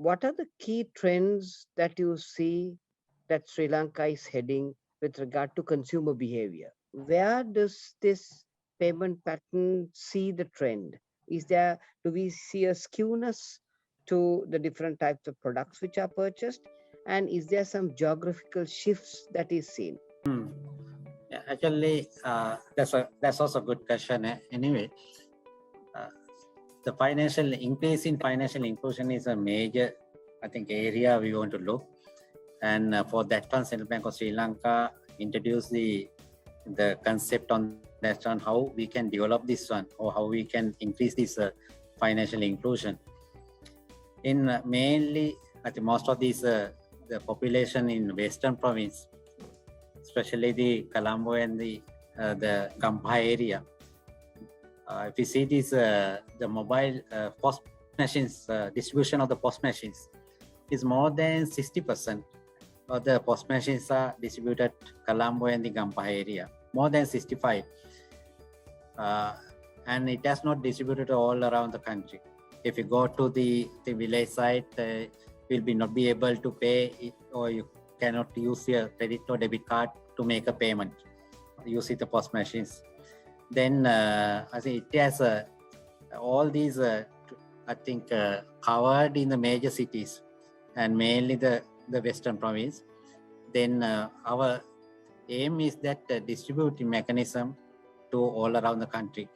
what are the key trends that you see that Sri Lanka is heading with regard to consumer behavior? Where does this payment pattern see the trend? Do we see a skewness to the different types of products which are purchased? And is there some geographical shifts that is seen? Hmm. Yeah, actually, that's also a good question. Anyway, uh, the financial increase in financial inclusion is a major, I think, area we want to look. And for that one, Central Bank of Sri Lanka introduced the concept on that one, how we can develop this one or how we can increase this financial inclusion. In mainly, I think most of these the population in Western province, especially the Colombo and the Kampha area. If you see this, the mobile post machines, distribution of the post machines is more than 60% of the post machines are distributed Colombo and the Kampha area, more than 65. And it has not distributed all around the country. If you go to the village side, will be not be able to pay it, or you cannot use your credit or debit card to make a payment using the post machines. Then I think it has all these I think covered in the major cities and mainly the Western province. Then our aim is that distributing mechanism to all around the country.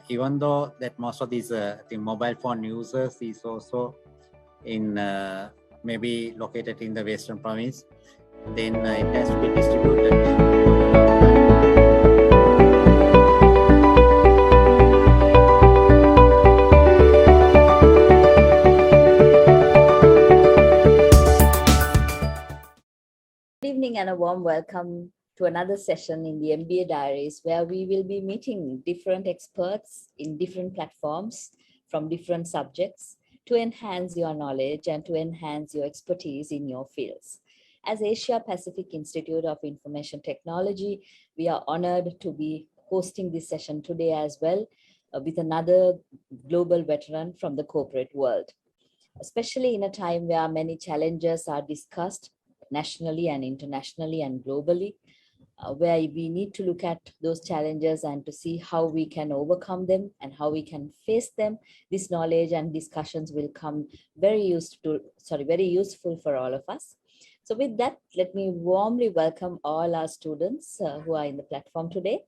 Even though that most of these the mobile phone users is also in maybe located in the Western province, then it has to be distributed. Good evening and a warm welcome to another session in the MBA Diaries, where we will be meeting different experts in different platforms from different subjects to enhance your knowledge and to enhance your expertise in your fields. As Asia Pacific Institute of Information Technology, we are honored to be hosting this session today as well with another global veteran from the corporate world, especially in a time where many challenges are discussed nationally and internationally and globally, where we need to look at those challenges and to see how we can overcome them and how we can face them. This knowledge and discussions will come very useful for all of us. So with that, let me warmly welcome all our students who are in the platform today,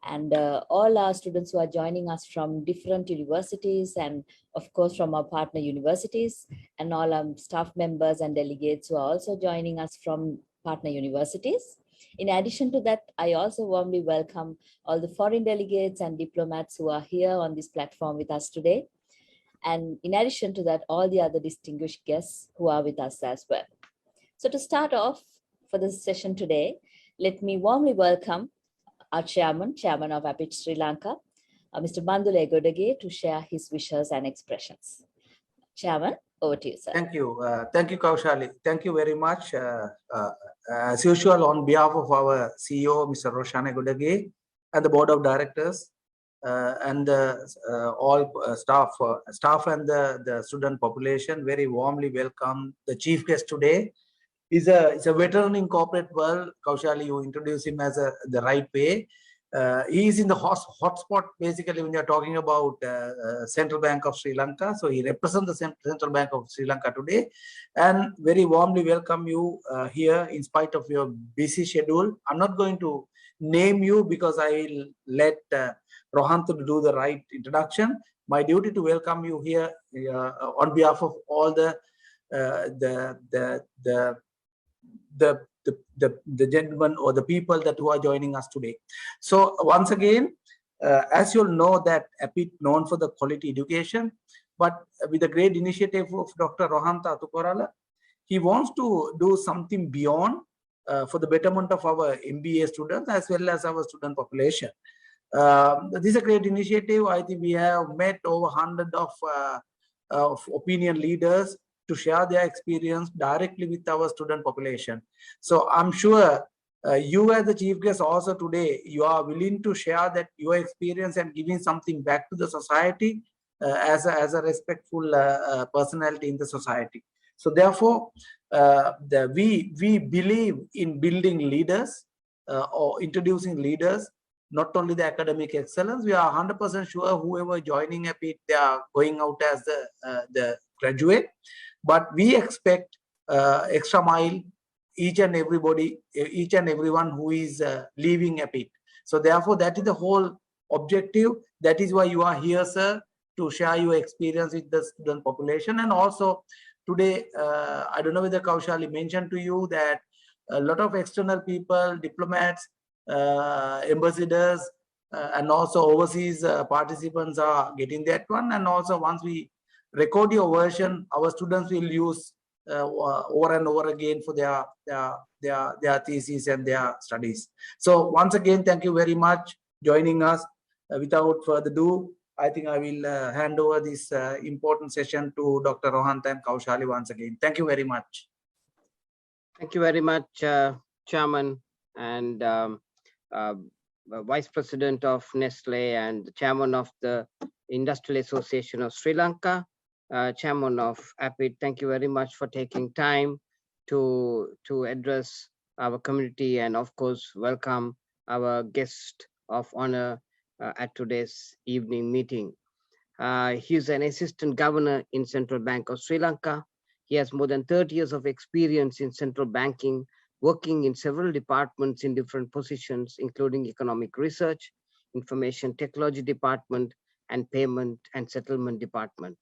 and all our students who are joining us from different universities and of course from our partner universities, and all our staff members and delegates who are also joining us from partner universities. In addition to that, I also warmly welcome all the foreign delegates and diplomats who are here on this platform with us today. And in addition to that, all the other distinguished guests who are with us as well. So to start off for this session today, let me warmly welcome our chairman of APIT Sri Lanka, Mr. Bandule Godage, to share his wishes and expressions. Chairman, over to you, sir. Thank you, Kaushali. Thank you very much. As usual, on behalf of our CEO, Mr. Roshane Godage, and the board of directors, and all staff and the student population, very warmly welcome the chief guest today. He's a veteran in corporate world. Kaushali, you introduce him as the right way. He is in the hotspot basically when you're talking about Central Bank of Sri Lanka. So he represents the Central Bank of Sri Lanka today, and very warmly welcome you here in spite of your busy schedule. I'm not going to name you because I will let Rohan to do the right introduction. My duty to welcome you here on behalf of all the gentlemen or the people that who are joining us today. So once again, as you'll know that APIT known for the quality education, but with the great initiative of Dr. Rohanta Tukorala, he wants to do something beyond for the betterment of our MBA students as well as our student population. This is a great initiative. I think we have met over 100 of opinion leaders to share their experience directly with our student population. So I'm sure you as the chief guest also today, you are willing to share that your experience and giving something back to the society as a respectful personality in the society. So therefore, we believe in building leaders or introducing leaders, not only the academic excellence. We are 100% sure whoever joining a bit, they are going out as the graduate, but we expect extra mile each and everyone who is leaving a bit. So therefore, that is the whole objective. That is why you are here, sir, to share your experience with the student population. And also today, I don't know whether Kaushali mentioned to you that a lot of external people, diplomats, ambassadors, and also overseas participants are getting that one. And also once we record your version, our students will use over and over again for their thesis and their studies. So once again, thank you very much joining us. Without further ado, I think I will hand over this important session to Dr. Rohanta and Kaushali once again. Thank you very much. Thank you very much, Chairman and Vice President of Nestle and Chairman of the Industrial Association of Sri Lanka, Chairman of APID. Thank you very much for taking time to address our community and, of course, welcome our guest of honor at today's evening meeting. He's an assistant governor in Central Bank of Sri Lanka. He has more than 30 years of experience in central banking, working in several departments in different positions, including economic research, information technology department, and payment and settlement department.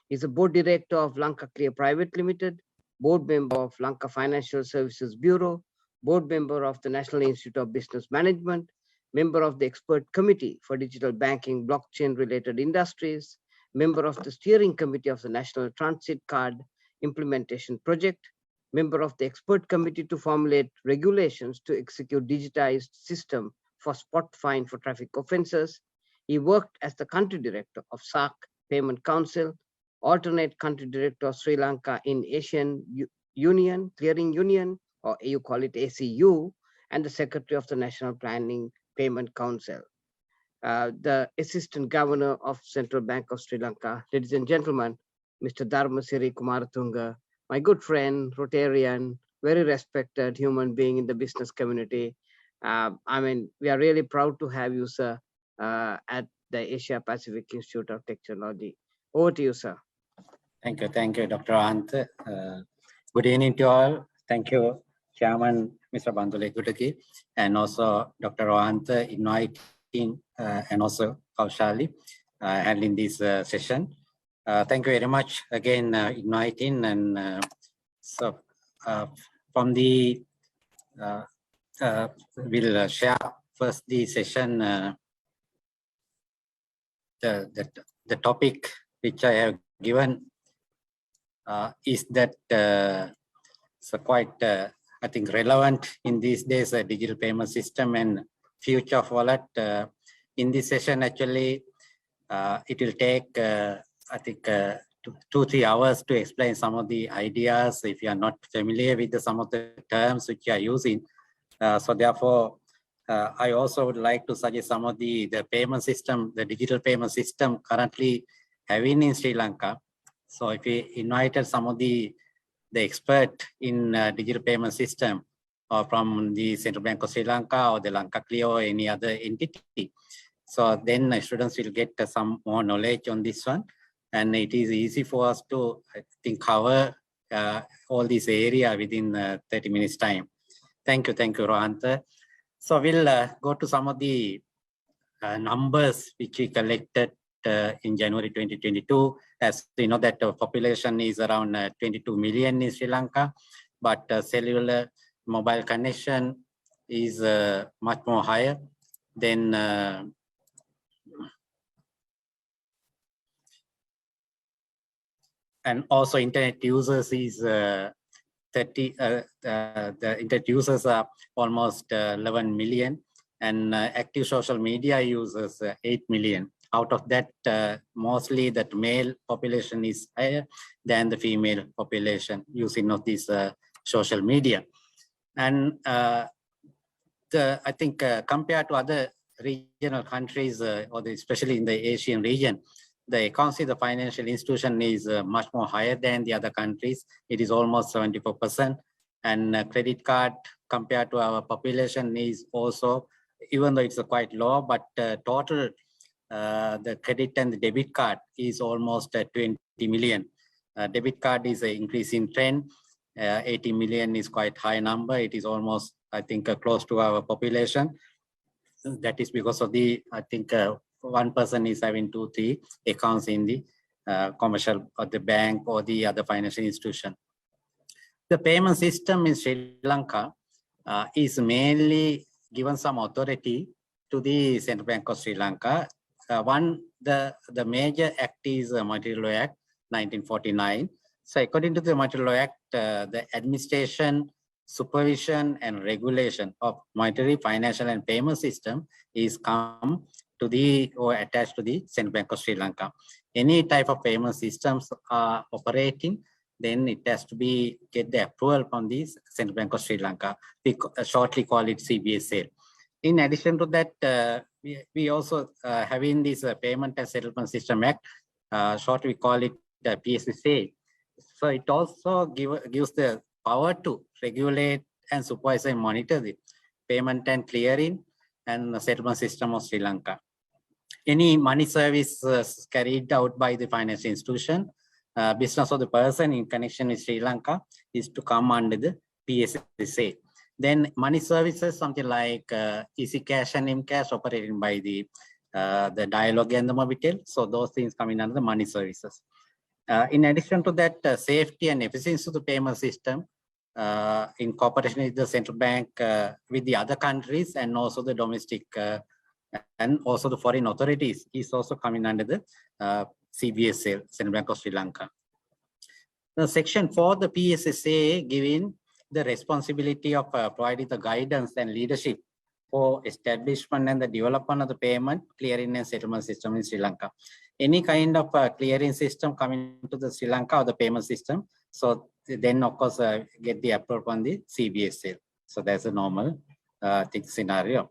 He's a board director of Lanka Clear Private Limited, board member of Lanka Financial Services Bureau, board member of the National Institute of Business Management, member of the expert committee for digital banking, blockchain related industries, member of the steering committee of the National Transit Card Implementation Project, member of the expert committee to formulate regulations to execute digitized system for spot fine for traffic offenses. He worked as the country director of SAC Payment Council, alternate country director of Sri Lanka in Asian Union, Clearing Union, or you call it ACU, and the secretary of the National Planning Payment Council. The assistant governor of Central Bank of Sri Lanka. Ladies and gentlemen, Mr. Dharmasri Kumaratunga, my good friend, Rotarian, very respected human being in the business community. I mean, we are really proud to have you, sir, at the Asia Pacific Institute of Technology. Over to you, sir. Thank you, Dr. Ant. Good evening to all. Thank you, Chairman Mr. Bandule Gudagi, and also Dr. Rohant inviting, and also Kaushali handling this session. Thank you very much again inviting, and so from the we'll share first the session, the topic which I have given is that so quite I think relevant in these days, digital payment system and future of wallet. In this session, actually, it will take I think 2-3 hours to explain some of the ideas if you are not familiar with some of the terms which you are using. So therefore, I also would like to suggest some of the payment system, the digital payment system currently having in Sri Lanka. So if we invited some of the expert in digital payment system or from the Central Bank of Sri Lanka or the Lanka Clear or any other entity, so then students will get some more knowledge on this one, and it is easy for us to, I think, cover all this area within 30 minutes time. Thank you, Rohanta. So we'll go to some of the numbers which we collected in January 2022. As you know, that population is around 22 million in Sri Lanka, but cellular mobile connection is much more higher than and also internet users is 30. The internet users are almost 11 million, and active social media users 8 million. Out of that, mostly that male population is higher than the female population using of this social media. And I think compared to other regional countries, or especially in the Asian region, the accounts in the financial institution is much more higher than the other countries. It is almost 74%. And credit card compared to our population is also, even though it's quite low, but total the credit and the debit card is almost 20 million. Debit card is an increasing trend. 80 million is quite high number. It is almost, I think, close to our population. That is because of the, I think, one person is having 2-3 accounts in the commercial or the bank or the other financial institution. The payment system in Sri Lanka is mainly given some authority to the Central Bank of Sri Lanka. The major act is Monetary Law Act 1949. So according to the Monetary Law Act, the administration, supervision and regulation of monetary, financial and payment system is come to the or attached to the Central Bank of Sri Lanka. Any type of payment systems are operating, then it has to be get the approval from the Central Bank of Sri Lanka. We shortly call it CBSL. In addition to that, we also having this Payment and Settlement System Act, shortly we call it PSSA. So it also gives the power to regulate and supervise and monitor the payment and clearing and the settlement system of Sri Lanka. Any money service carried out by the financial institution, business of the person in connection with Sri Lanka is to come under the PSSA. Then money services, something like Easy Cash and M-Cash operated by the Dialog and the Mobitel. So those things come in under the money services. In addition to that, safety and efficiency of the payment system in cooperation with the central bank, with the other countries and also the domestic and also the foreign authorities is also coming under the CBSL, Central Bank of Sri Lanka. The section 4, the PSSA giving the responsibility of providing the guidance and leadership for establishment and the development of the payment, clearing and settlement system in Sri Lanka. Any kind of clearing system coming to the Sri Lanka or the payment system, so then of course get the approval from the CBSL. So that's a normal scenario.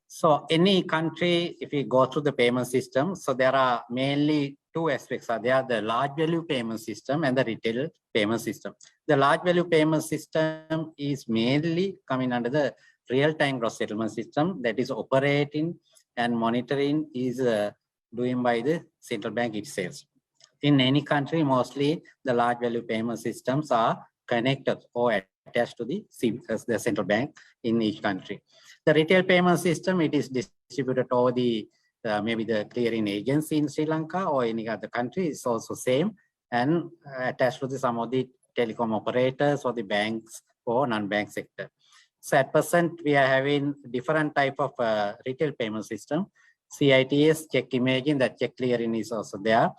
So any country, if we go through the payment system, so there are mainly two aspects. There are the large value payment system and the retail payment system. The large value payment system is mainly coming under the real-time gross settlement system that is operating and monitoring is doing by the central bank itself. In any country, mostly the large value payment systems are connected or attached to the central bank in each country. The retail payment system, it is distributed over the maybe the clearing agency in Sri Lanka or any other country is also same and attached to some of the telecom operators or the banks or non-bank sector. So at present, we are having different type of retail payment system. CITS, check imaging, that check clearing is also there.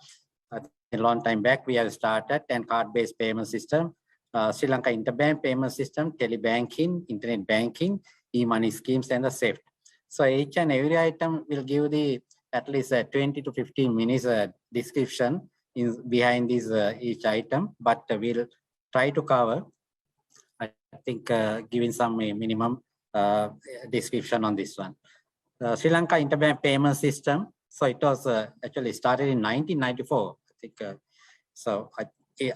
A long time back, we have started and card-based payment system, Sri Lanka interbank payment system, telebanking, internet banking, e-money schemes, and the SEFT. So each and every item will give the at least 20 to 15 minutes description behind this each item, but we'll try to cover, I think, giving some minimum description on this one. Sri Lanka interbank payment system. So it was actually started in 1994, I think.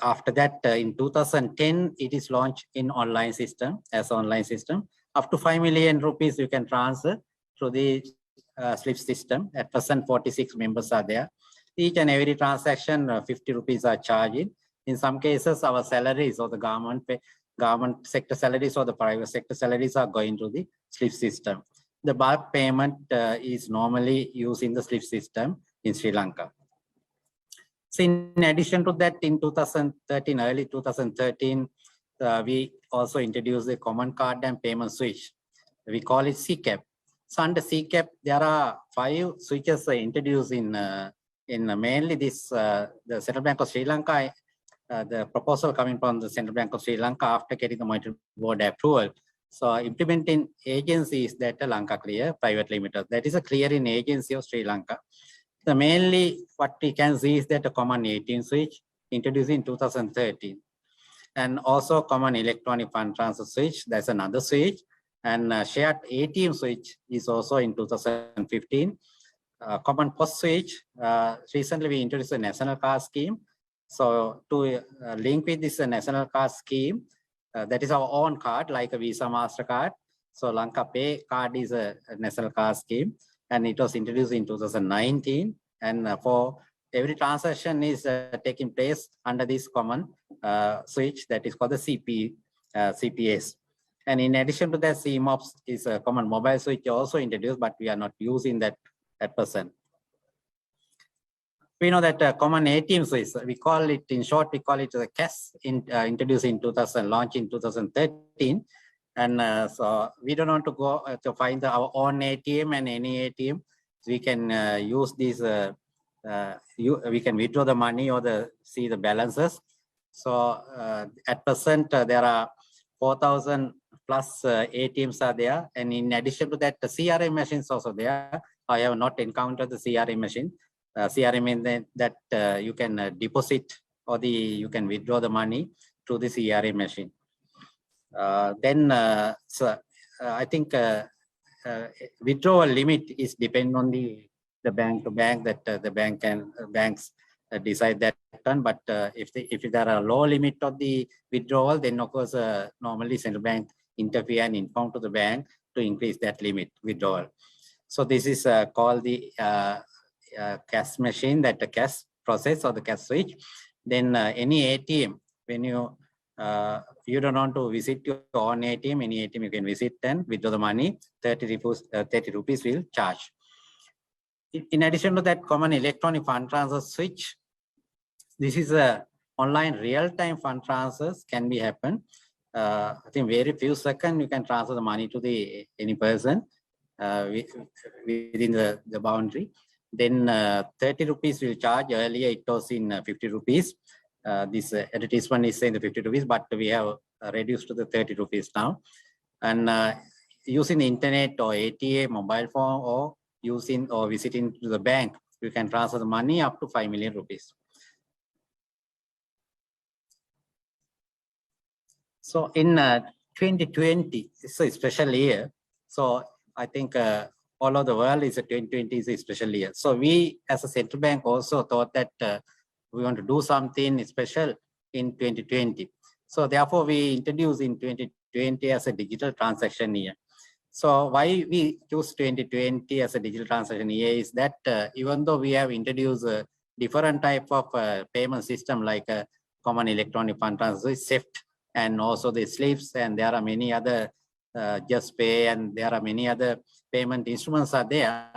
After that, in 2010, it is launched in online system as online system. Up to 5 million rupees you can transfer through the SLIP system. At present, 46 members are there. Each and every transaction, 50 rupees are charged. In some cases, our salaries or the government sector salaries or the private sector salaries are going to the SLIP system. The bulk payment is normally used in the SLIP system in Sri Lanka. So in addition to that, in 2013, early 2013, we also introduced the common card and payment switch. We call it CCAP. So under CCAP, there are 5 switches introduced in mainly this, the Central Bank of Sri Lanka, the proposal coming from the Central Bank of Sri Lanka after getting the Monetary Board approval. So implementing agency is that Lanka Clear Private Limited. That is a clearing agency of Sri Lanka. So mainly what we can see is that a common 18 switch introduced in 2013. And also common electronic fund transfer switch, that's another switch. And shared ATM switch is also in 2015. common post switch. Recently, we introduced a national card scheme. So to link with this national card scheme, that is our own card, like a Visa, MasterCard. So Lanka Pay card is a national card scheme, and it was introduced in 2019. And for every transaction is taking place under this common switch that is called the CPS. And in addition to that, CMOPS is a common mobile switch also introduced, but we are not using that at present. We know that common ATM switch, we call it, in short, we call it the CAS, introduced in 2000, launched in 2013. And so we don't want to go to find our own ATM and any ATM. So we can use these, we can withdraw the money or see the balances. So at present, there are 4,000 plus ATMs are there. And in addition to that, the CRM machines also there. I have not encountered the CRM machine. CRM means that you can deposit or you can withdraw the money through the CRM machine. So I think withdrawal limit is depend on the bank to bank, that the banks decide that one. But if there are low limit of the withdrawal, then of course normally central bank interfere and inform to the bank to increase that limit withdrawal. So this is called the cash machine, that the cash process or the cash switch. Then any ATM, when you don't want to visit your own ATM, any ATM you can visit and withdraw the money, 30 rupees will charge. In addition to that, common electronic fund transfer switch, this is a online real-time fund transfers can be happen. I think very few seconds you can transfer the money to any person within the boundary. Then 30 rupees will charge. Earlier it was in 50 rupees. This advertisement is saying the 50 rupees, but we have reduced to the 30 rupees now. And using the internet or ATM, mobile phone, or using or visiting to the bank, you can transfer the money up to 5 million rupees. So in 2020, it's a special year. So I think all over the world is a 2020 is a special year. So we as a central bank also thought that we want to do something special in 2020. So therefore we introduced in 2020 as a digital transaction year. So why we choose 2020 as a digital transaction year is that even though we have introduced a different type of payment system like common electronic fund transfer, SWIFT, and also the slips, and there are many other Just Pay, and there are many other payment instruments are there,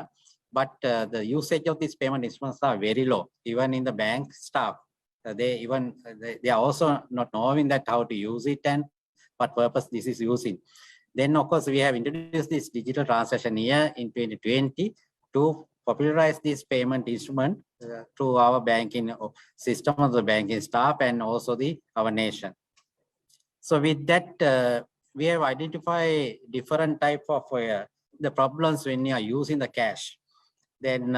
but the usage of these payment instruments are very low. Even in the bank staff, they are also not knowing that how to use it and what purpose this is using. Then of course we have introduced this digital transaction year in 2020 to popularize this payment instrument to our banking system of the banking staff and also our nation. So with that, we have identified different type of the problems when you are using the cash. Then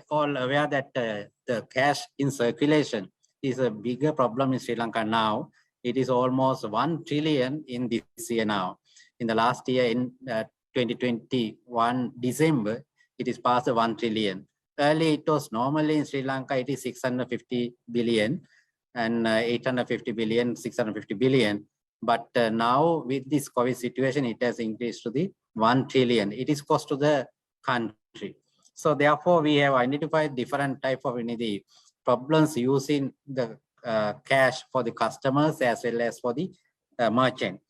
all aware that the cash in circulation is a bigger problem in Sri Lanka now. It is almost 1 trillion in this year now. In the last year, in 2021 December, it is past the 1 trillion. Earlier, it was normally in Sri Lanka, it is 650 billion and 850 billion, 650 billion. But now with this COVID situation, it has increased to the 1 trillion. It is cost to the country. So therefore, we have identified different type of the problems using the cash for the customers as well as for the merchant.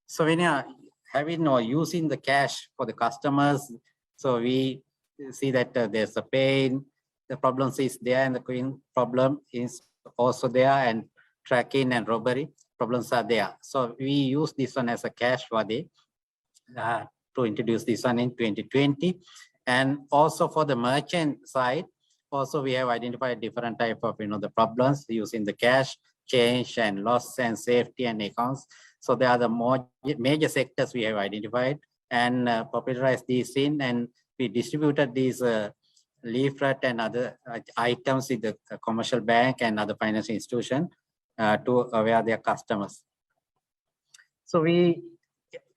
So when you are having or using the cash for the customers, so we see that there's a pain, the problems is there, and the green problem is also there, and tracking and robbery problems are there. So we use this one as a cash for to introduce this one in 2020. And also for the merchant side, also we have identified different type of the problems using the cash, change and loss and safety and accounts. So there are the more major sectors we have identified and popularized these in, and we distributed these leaflet and other items in the commercial bank and other financial institution to aware their customers. So we,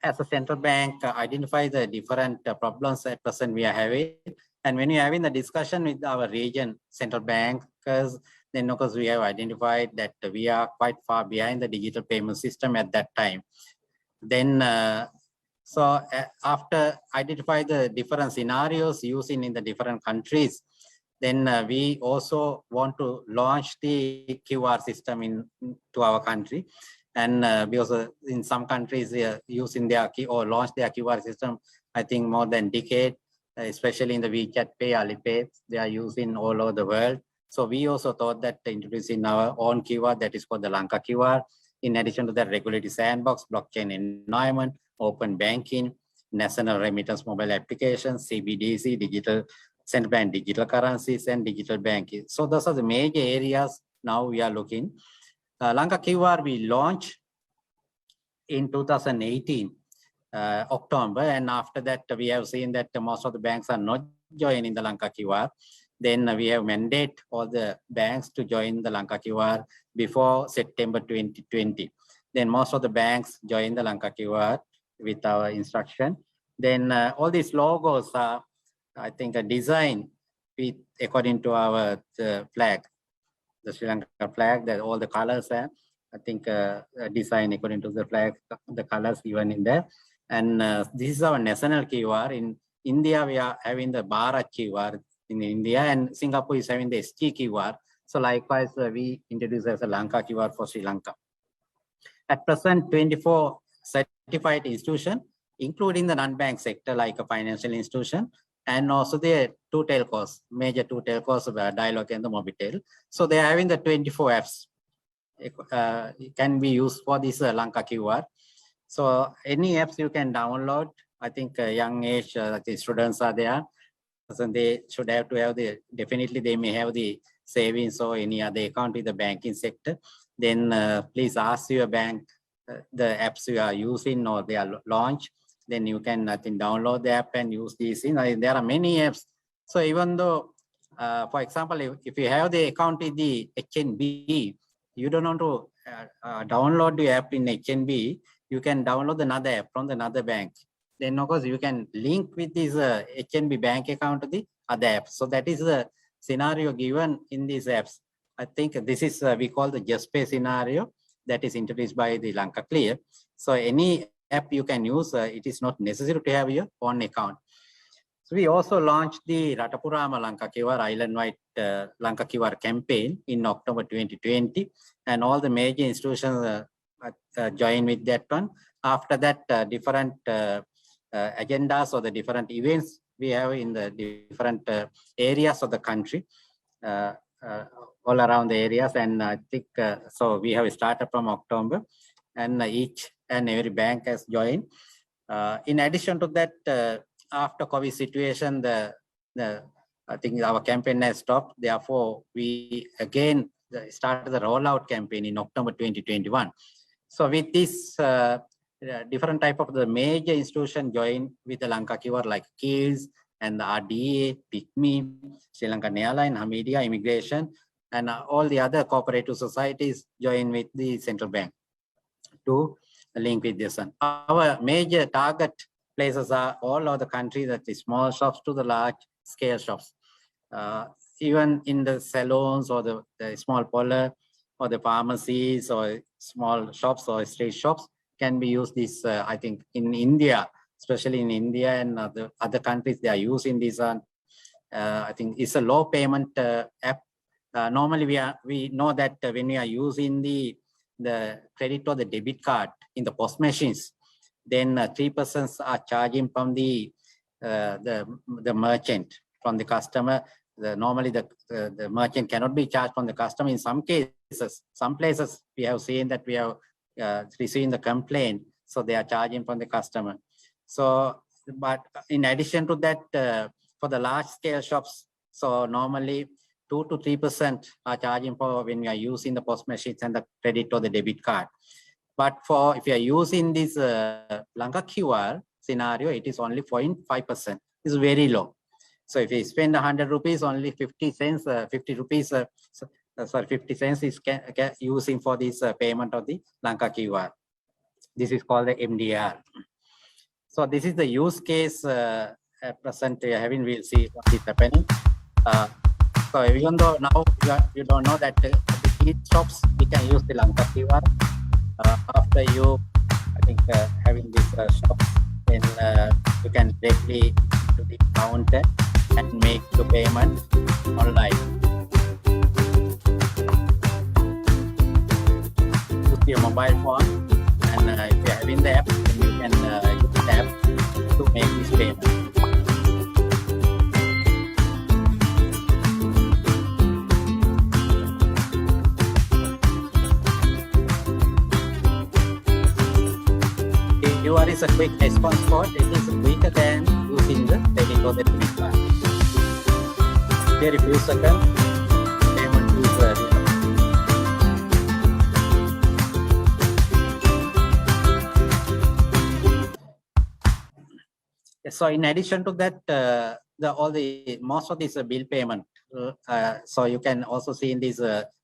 as a central bank, identify the different problems at present we are having, And when you're having the discussion with our region central bankers, then of course we have identified that we are quite far behind the digital payment system at that time. Then, after identify the different scenarios using in the different countries, then we also want to launch the QR system to our country. And because in some countries using their or launch their QR system, I think more than decade, especially in the WeChat Pay, Alipay, they are using all over the world. So we also thought that introducing our own QR, that is called the Lanka QR. In addition to that, regulatory sandbox, blockchain environment, open banking, national remittance mobile applications, CBDC, digital central bank digital currencies, and digital banking. So those are the major areas now we are looking. Lanka QR we launched in 2018, October, and after that we have seen that most of the banks are not joining the Lanka QR. Then we have mandate all the banks to join the Lanka QR before September 2020. Then most of the banks join the Lanka QR with our instruction. Then all these logos are, I think, a design with according to our flag, the Sri Lanka flag, that all the colors are, I think, design according to the flag, the colors given in there. And this is our national QR. In India, we are having the Bharat QR in India, and Singapore is having the SG QR. So likewise, we introduce as a Lanka QR for Sri Lanka. At present, 24 certified institutions, including the non-bank sector like a financial institution, and also the two telcos, major two telcos, Dialog and the Mobitel. So they are having the 24 apps. It can be used for this Lanka QR. So any apps you can download. I think young age the students are there. So they should have to have definitely they may have the savings or any other account with the banking sector. Then please ask your bank the apps you are using or they are launched. Then you can, I think, download the app and use these. There are many apps. So even though, for example, if you have the account in the HNB, you don't want to download the app in HNB, you can download another app from another bank. Then of course you can link with this HNB bank account to the other apps. So that is the scenario given in these apps. I think this is we call the Just Pay scenario that is introduced by the Lanka Clear. So any app you can use, it is not necessary to have your own account. So we also launched the Ratapurama Lanka QR island-wide Lanka QR campaign in October 2020, and all the major institutions join with that one. After that, different agendas or the different events we have in the different areas of the country, all around the areas. And I think, so we have started from October, and each and every bank has joined. In addition to that, after COVID situation, I think our campaign has stopped. Therefore, we again started the rollout campaign in October 2021. So with this different type of the major institution join with the Lanka QR like KILS and the RDA, PICMI, Sri Lankan Airline, Hamidia, Immigration, and all the other cooperative societies join with the central bank to link with this one. Our major target places are all over the country, that is small shops to the large scale shops. Even in the salons or the small parlor or the pharmacies or small shops or street shops can be used this, I think in India, especially in India and other countries, they are using this one. I think it's a low payment app. Normally we know that when we are using the credit or the debit card in the post machines, then 3% are charging from the merchant, from the customer. Normally the merchant cannot be charged from the customer. In some cases, some places we have seen that we have receiving the complaint, so they are charging from the customer. So, but in addition to that, for the large scale shops, so normally 2 to 3% are charging for when we are using the post machines and the credit or the debit card. But for if you are using this Lanka QR scenario, it is only 0.5%. It's very low. So if you spend 100 rupees, only 50 cents, 50 rupees, 50 cents is using for this payment of the Lanka QR. This is called the MDR. So this is the use case at present we are having, we'll see what is happening. So even though now you don't know that the heat stops, we can use the Lanka QR. After you, I think having this shop, then you can directly to the counter and make the payment online. Use your mobile phone, and if you're having the app, then you can use the app to make this payment. QR is a quick response code. It is quicker than using the debit card. Very few seconds, payment is so in addition to that, most of this bill payment. So you can also see in this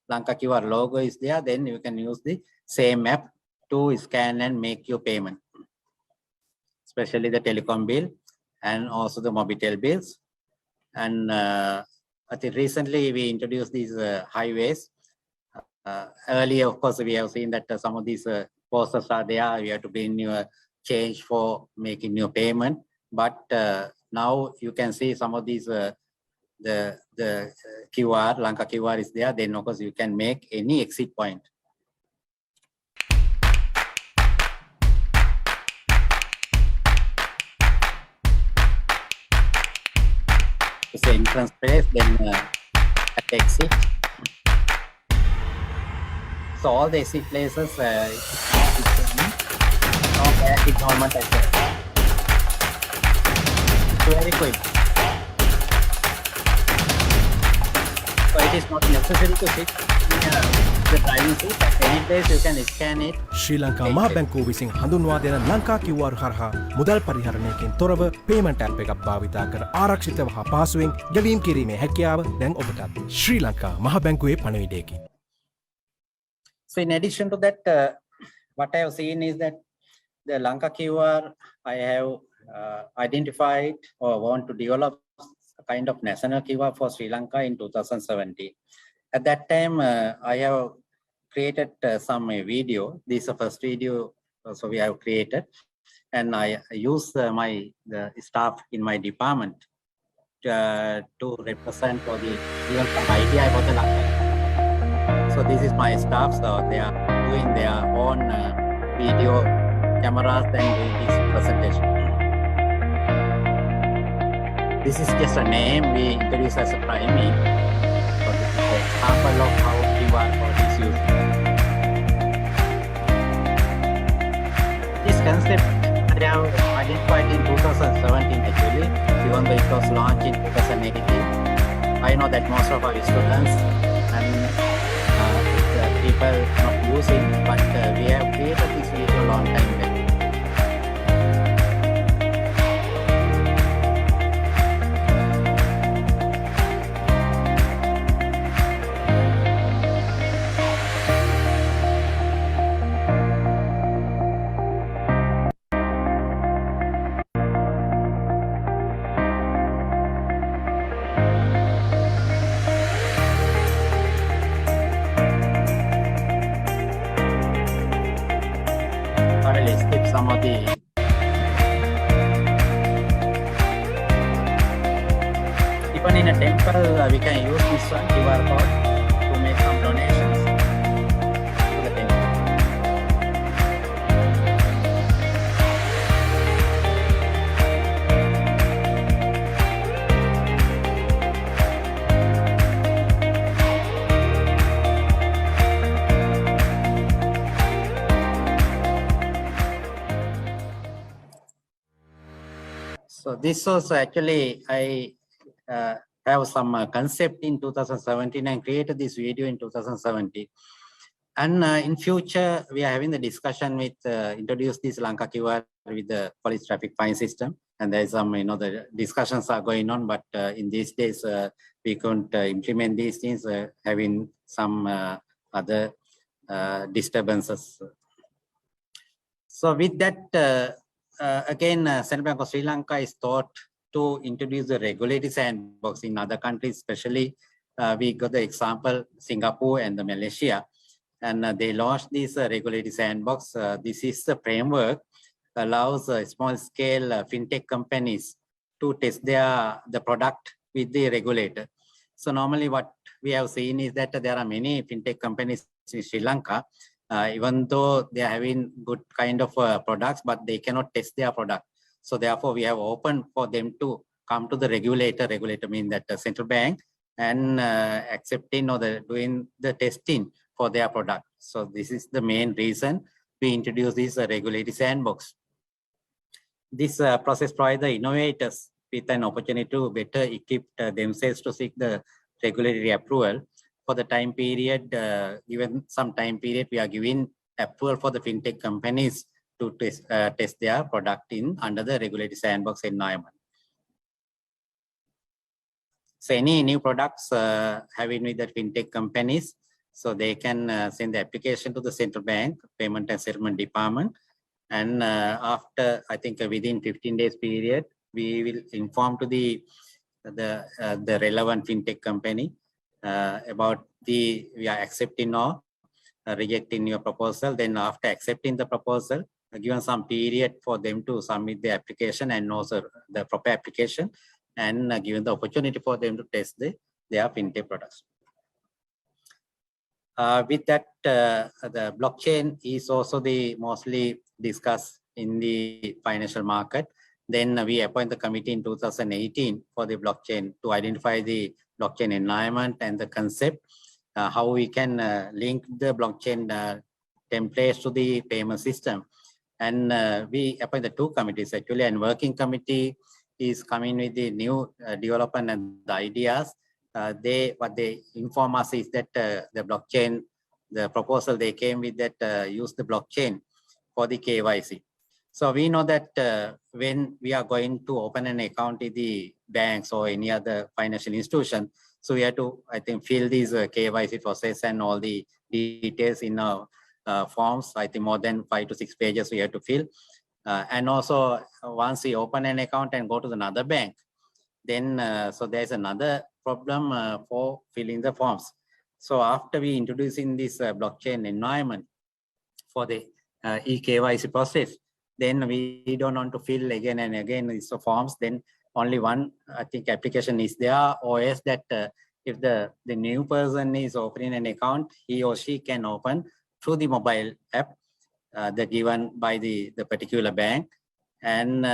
Lanka QR logo is there. Then you can use the same app to scan and make your payment, especially the telecom bill and also the Mobitel bills. And I think recently we introduced these highways. Earlier, of course, we have seen that some of these posters are there. You have to bring your change for making your payment. But now you can see some of these, the QR, Lanka QR is there. Then, of course, you can make any exit point. It's an entrance place, then at exit. So all the exit places, it's almost like that. It's very quick. So it is not necessary to sit the driving seat. At any place you can scan it. ශ්‍රී ලංකා මහ බැංකුව විසින් හඳුන්වා දෙන Lanka QR හරහා මුදල් පරිහරණයකින් තොරව payment app එකක් භාවිතා කර ආරක්ෂිතව හා පහසුවෙන් ගෙවීම් කිරීමේ හැකියාව දැන් ඔබටත් ශ්‍රී ලංකා මහ බැංකුවේ පණිවිඩයකින්. So in addition to that, what I have seen is that the Lanka QR, I have identified or want to develop a kind of national QR for Sri Lanka in 2017. At that time, I have created some video. This is the first video so we have created, and I use the staff in my department to represent for the even some idea about the Lanka. So this is my staff. So they are doing their own video cameras and doing this presentation. This is just a name we introduce as a priming. So this is an example of how QR code is used. This concept I have identified in 2017 actually, even though it was launched in 2018. I know that most of our students and people not using, but we have created this video a long time back. I will skip some of the even in a temple we can use this one QR code to make some donations to the temple. So this was actually, I have some concept in 2017 and created this video in 2017. And in future, we are having the discussion with introduce this Lanka QR with the police traffic fine system. And there is some, the discussions are going on, but in these days, we couldn't implement these things, having some other disturbances. So with that, again, Central Bank of Sri Lanka is thought to introduce the regulatory sandbox in other countries, especially we got the example Singapore and the Malaysia, and they launched this regulatory sandbox. This is the framework allows small scale fintech companies to test the product with the regulator. So normally what we have seen is that there are many fintech companies in Sri Lanka, even though they are having good kind of products, but they cannot test their product. So therefore we have opened for them to come to the regulator. Regulator means that the central bank, and accepting or doing the testing for their product. So this is the main reason we introduce this regulatory sandbox. This process provides the innovators with an opportunity to better equip themselves to seek the regulatory approval. For the time period, given some time period, we are giving approval for the fintech companies to test their product under the regulatory sandbox environment. So any new products having with the fintech companies, so they can send the application to the central bank, payment and settlement department. And after, I think within 15 days period, we will inform to the relevant fintech company about we are accepting or rejecting your proposal. Then after accepting the proposal, given some period for them to submit the application and also the proper application, and given the opportunity for them to test their fintech products. With that, the blockchain is also the mostly discussed in the financial market. Then we appoint the committee in 2018 for the blockchain to identify the blockchain environment and the concept, how we can link the blockchain templates to the payment system. And we appoint the two committees actually, and working committee is coming with the new development and the ideas. What they inform us is that the blockchain, the proposal they came with that use the blockchain for the KYC. So we know that when we are going to open an account in the banks or any other financial institution, so we have to, I think, fill these KYC process and all the details in our forms. I think more than 5 to 6 pages we have to fill. And also once we open an account and go to another bank, then so there's another problem for filling the forms. So after we introducing this blockchain environment for the eKYC process, then we don't want to fill again and again these forms. Then only one, I think, application is there, or else that if the new person is opening an account, he or she can open through the mobile app that given by the particular bank. And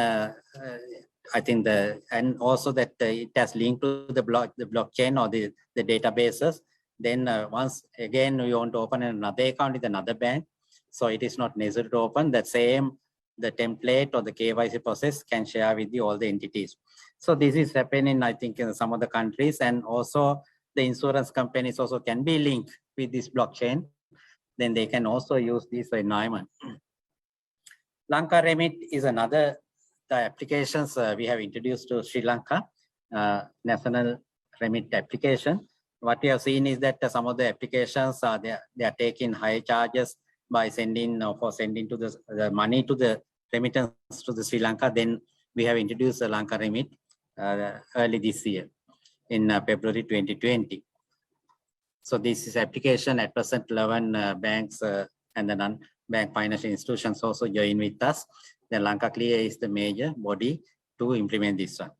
I think and also that it has linked to the blockchain or the databases. Then once again we want to open another account with another bank, so it is not necessary to open the same the template or the KYC process can share with all the entities. So this is happening, I think, in some of the countries, and also the insurance companies also can be linked with this blockchain. Then they can also use this environment. Lanka Remit is another the applications we have introduced to Sri Lanka, national remit application. What we have seen is that some of the applications they are taking high charges by sending to the money to the remittance to the Sri Lanka. Then we have introduced the Lanka Remit early this year in February 2020. So this is application at present 11 banks and the non-bank financial institutions also join with us. Then Lanka Clear is the major body to implement this one.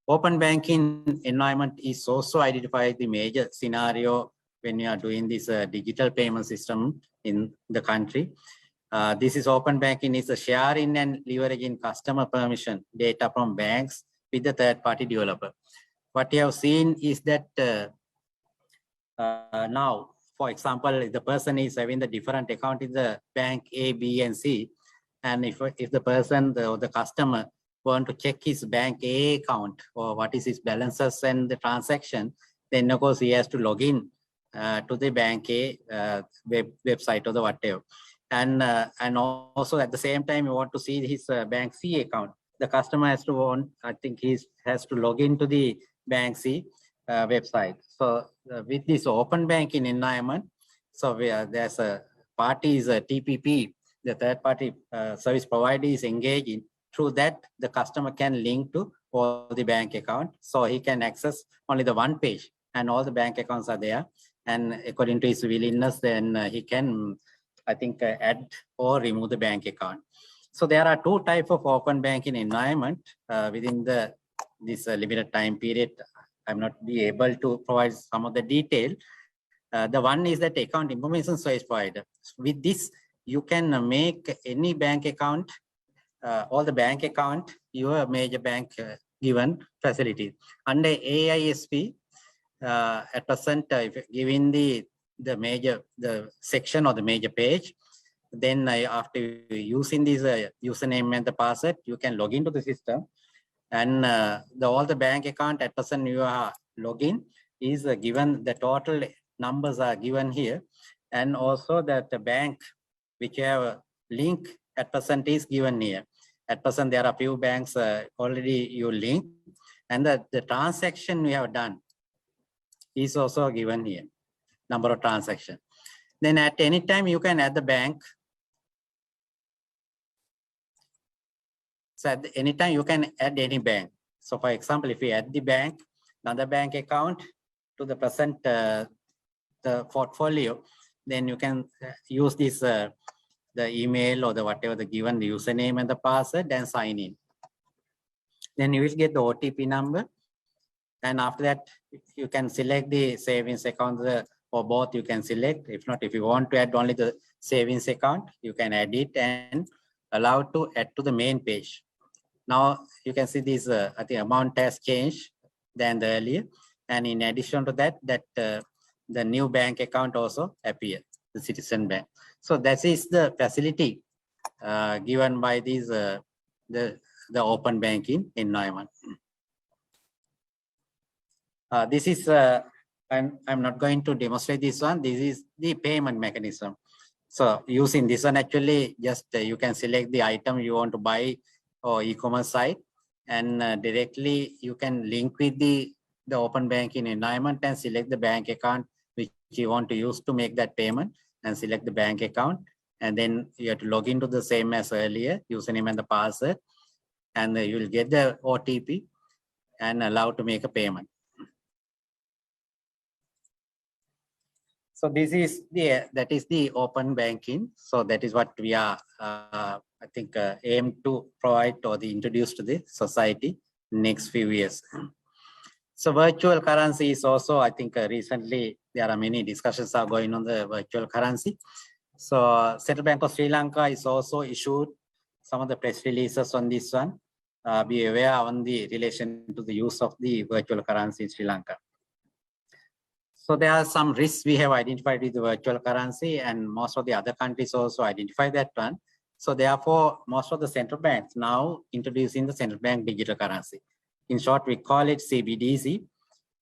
Open banking environment is also identified the major scenario when you are doing this digital payment system in the country. This is open banking is a sharing and leveraging customer permission data from banks with the third-party developer. What you have seen is that now, for example, if the person is having the different account in the bank A, B, and C, and if the person or the customer want to check his bank A account or what is his balances and the transaction, then of course he has to log in to the bank A website or the whatever. And also at the same time, you want to see his bank C account. The customer has to I think he has to log into the bank C website. So with this open banking environment, so there's a party is a TPP, the third party service provider is engaging through that, the customer can link to all the bank account. So he can access only the one page and all the bank accounts are there. And according to his willingness, then he can, I think, add or remove the bank account. So there are two types of open banking environment within this limited time period. I'm not be able to provide some of the detail. The one is that account information service provider. With this, you can make any bank account, all the bank account, your major bank given facility. Under AISP, at present, if given the section or the major page, then after using this username and the password, you can log into the system, and all the bank account at present you are login is given, the total numbers are given here, and also that the bank which you have link at present is given here. At present there are few banks already you link, and the transaction we have done is also given here, number of transactions. Then at any time you can add the bank. So at any time you can add any bank. So for example, if you add the bank, another bank account to the present the portfolio, then you can use this the email or the whatever the given the username and the password and sign in. Then you will get the OTP number, and after that you can select the savings account or both you can select. If not, if you want to add only the savings account, you can add it and allow to add to the main page. Now you can see this I think amount has changed than the earlier, and in addition to that, the new bank account also appear, the Citizen Bank. So that is the facility given by these the open banking environment. This is I'm not going to demonstrate this one. This is the payment mechanism. So using this one, actually just you can select the item you want to buy or e-commerce site, and directly you can link with the open banking environment and select the bank account which you want to use to make that payment, and select the bank account, and then you have to log into the same as earlier, username and the password, and you will get the OTP and allow to make a payment. So this is that is the open banking. So that is what we are I think aim to provide or introduce to the society next few years. So virtual currency is also, I think recently there are many discussions are going on the virtual currency. So Central Bank of Sri Lanka is also issued some of the press releases on this one. Be aware on the relation to the use of the virtual currency in Sri Lanka. So there are some risks we have identified with the virtual currency, and most of the other countries also identify that one. So therefore, most of the central banks now introducing the central bank digital currency. In short, we call it CBDC,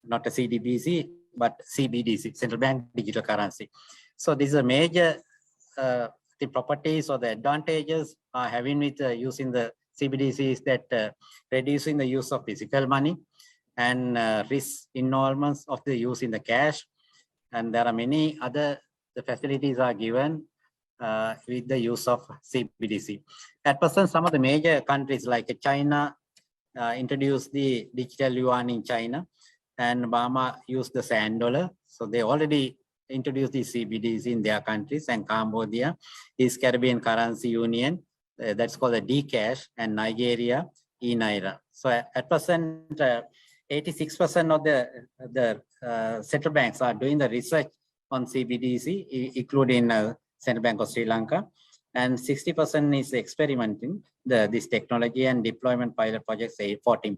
not a CDBC, but CBDC, central bank digital currency. So these are major the properties or the advantages having with using the CBDC is that reducing the use of physical money and risk enormous of the use in the cash. And there are many other the facilities are given with the use of CBDC. At present, some of the major countries like China introduced the digital yuan in China, and Burma used the sand dollar. So they already introduced the CBDC in their countries, and Cambodia is Caribbean Currency Union, that's called the D-Cash, and Nigeria, e-Naira. So at present, 86% of the central banks are doing the research on CBDC, including Central Bank of Sri Lanka, and 60% is experimenting this technology, and deployment pilot projects say 14%.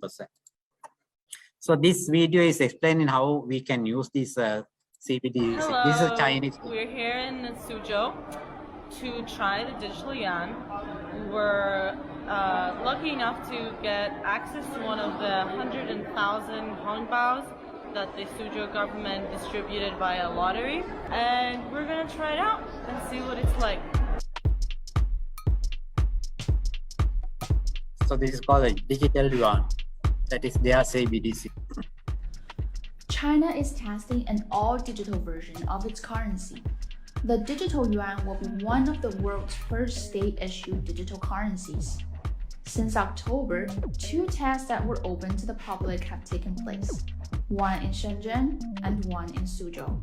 So this video is explaining how we can use this CBDC. Hello, this is a Chinese. We're here in Suzhou to try the digital yuan. We're lucky enough to get access to one of the 100,000 hongbaos that the Suzhou government distributed via lottery, and we're gonna try it out and see what it's like. So this is called a digital yuan. That is their CBDC. China is testing an all-digital version of its currency. The digital yuan will be one of the world's first state-issued digital currencies. Since October, 2 tests that were open to the public have taken place, one in Shenzhen and one in Suzhou.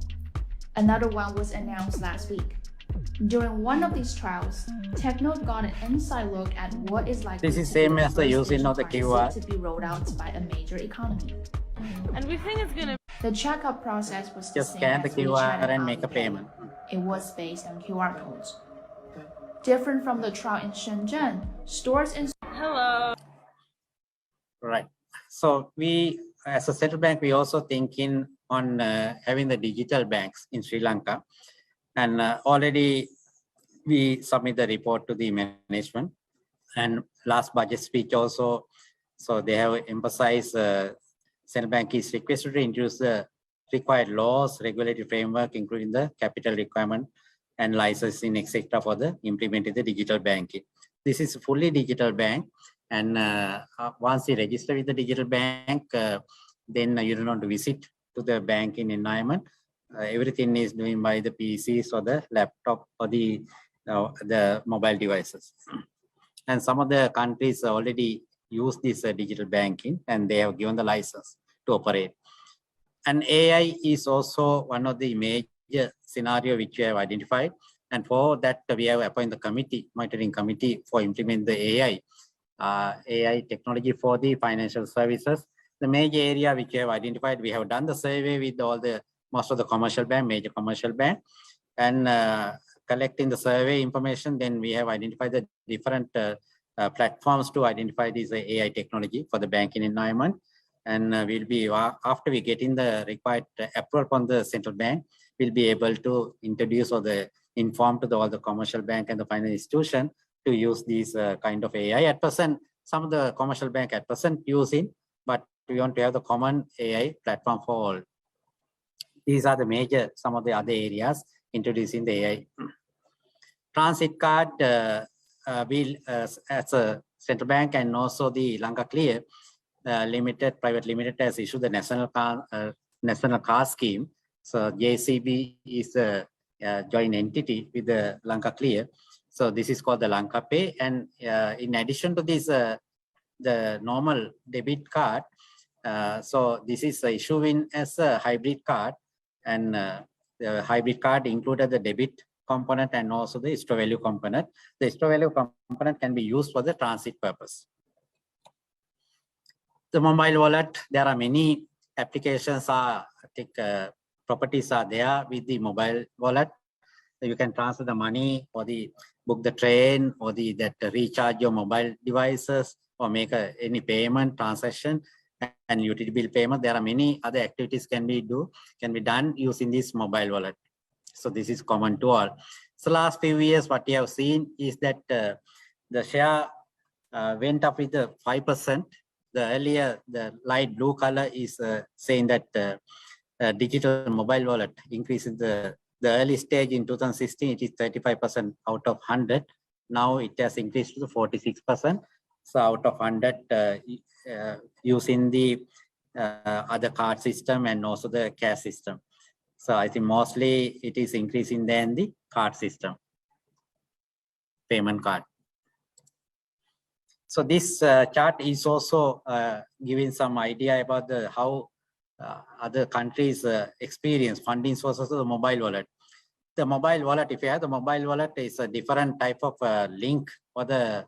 Another one was announced last week. During one of these trials, Technote got an inside look at what is likely This is to be same the as the first using digital of the currency QR. to be rolled out by a major economy. And we think it's going to The checkout process was the Just same scan the as QR WeChat and make a Alipay. payment. It was based on QR codes. Different from the trial in Shenzhen, stores in hello. Right. So we, as a central bank, we also thinking on having the digital banks in Sri Lanka. And already we submit the report to the management. And last budget speech also, so they have emphasized central bank is requested to introduce the required laws, regulatory framework, including the capital requirement and licensing, etc., for the implementing the digital banking. This is a fully digital bank, and once you register with the digital bank, then you don't have to visit to the banking environment. Everything is doing by the PCs or the laptop or the mobile devices. And some of the countries already use this digital banking, and they have given the license to operate. And AI is also one of the major scenario which we have identified. And for that, we have appointed the committee, monitoring committee, for implement the AI technology for the financial services. The major area which we have identified, we have done the survey with most of the commercial bank, major commercial bank, and collecting the survey information. Then we have identified the different platforms to identify this AI technology for the banking environment. And we'll be, after we get in the required approval from the central bank, we'll be able to introduce or inform to all the commercial bank and the financial institution to use these kind of AI. At present, some of the commercial bank at present using, but we want to have the common AI platform for all. These are the major, some of the other areas introducing the AI. Transit card will, as a central bank and also the Lanka Clear Limited, private limited, has issued the national car scheme. So JCB is a joint entity with the Lanka Clear. So this is called the Lanka Pay. And in addition to this, the normal debit card, so this is issuing as a hybrid card, and the hybrid card included the debit component and also the store value component. The store value component can be used for the transit purpose. The mobile wallet, there are many applications, properties are there with the mobile wallet. So you can transfer the money or book the train or that recharge your mobile devices or make any payment transaction and utility bill payment. There are many other activities can be done using this mobile wallet. So this is common to all. So last few years, what you have seen is that the share went up with the 5%. The earlier, the light blue color is saying that digital mobile wallet increases the early stage in 2016, it is 35% out of 100. Now it has increased to 46%. So out of 100 using the other card system and also the cash system. So I think mostly it is increasing than the card system, payment card. So this chart is also giving some idea about how other countries experience funding sources of the mobile wallet. The mobile wallet, if you have the mobile wallet, is a different type of link, or the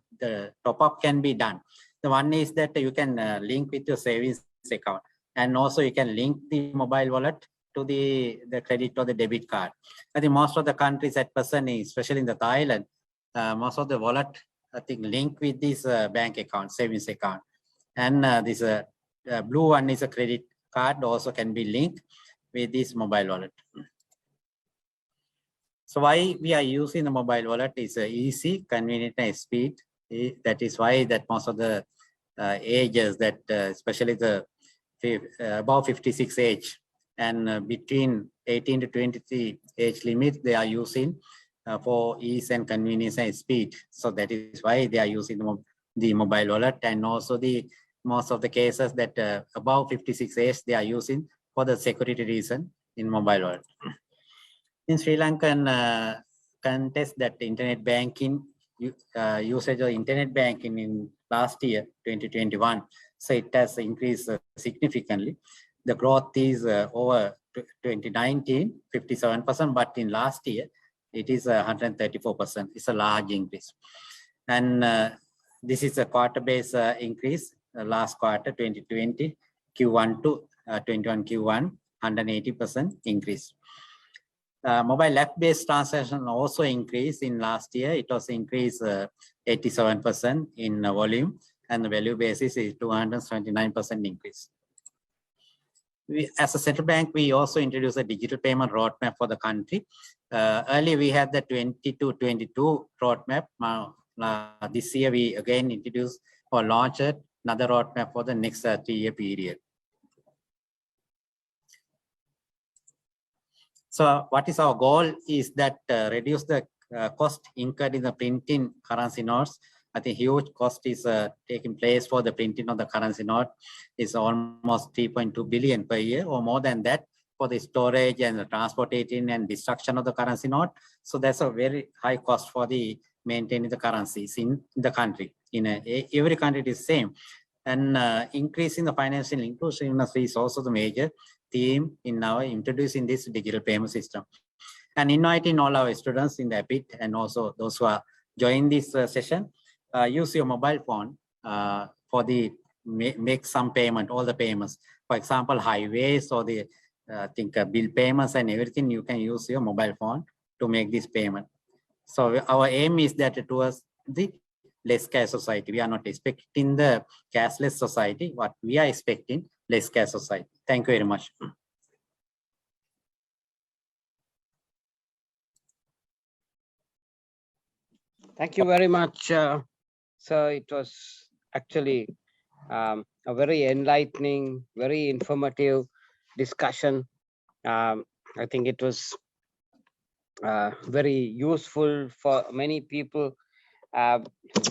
top-up can be done. The one is that you can link with your savings account, and also you can link the mobile wallet to the credit or the debit card. I think most of the countries at present, especially in the Thailand, most of the wallet, I think, link with this bank account, savings account. And this blue one is a credit card, also can be linked with this mobile wallet. So why we are using the mobile wallet is easy, convenient, and speed. That is why that most of the ages, that especially the above 56 age and between 18 to 23 age limit, they are using for ease and convenience and speed. So that is why they are using the mobile wallet, and also the most of the cases that above 56 age, they are using for the security reason in mobile wallet. In Sri Lankan context, that internet banking usage of internet banking in last year, 2021. So it has increased significantly. The growth is over 2019, 57%, but in last year, it is 134%. It's a large increase. And this is a quarter-based increase. Last quarter, 2020, Q1 to 21 Q1, 180% increase. Mobile app-based transaction also increased in last year. It was increased 87% in volume, and the value basis is 279% increase. As a central bank, we also introduced a digital payment roadmap for the country. Earlier, we had the 2022 roadmap. This year, we again introduced or launched another roadmap for the next 3-year period. So what is our goal is that reduce the cost incurred in the printing currency notes. I think huge cost is taking place for the printing of the currency note. It's almost 3.2 billion per year, or more than that for the storage and the transportation and destruction of the currency note. So that's a very high cost for the maintaining the currencies in the country. In every country it is same. And increasing the financial inclusiveness is also the major theme in our introducing this digital payment system. And inviting all our students in the EPIT and also those who are joining this session, use your mobile phone for the make some payment, all the payments. For example, highways or the bill payments and everything, you can use your mobile phone to make this payment. So our aim is that towards the less cash society. We are not expecting the cashless society. What we are expecting, less cash society. Thank you very much. Thank you very much. So it was actually a very enlightening, very informative discussion. I think it was very useful for many people.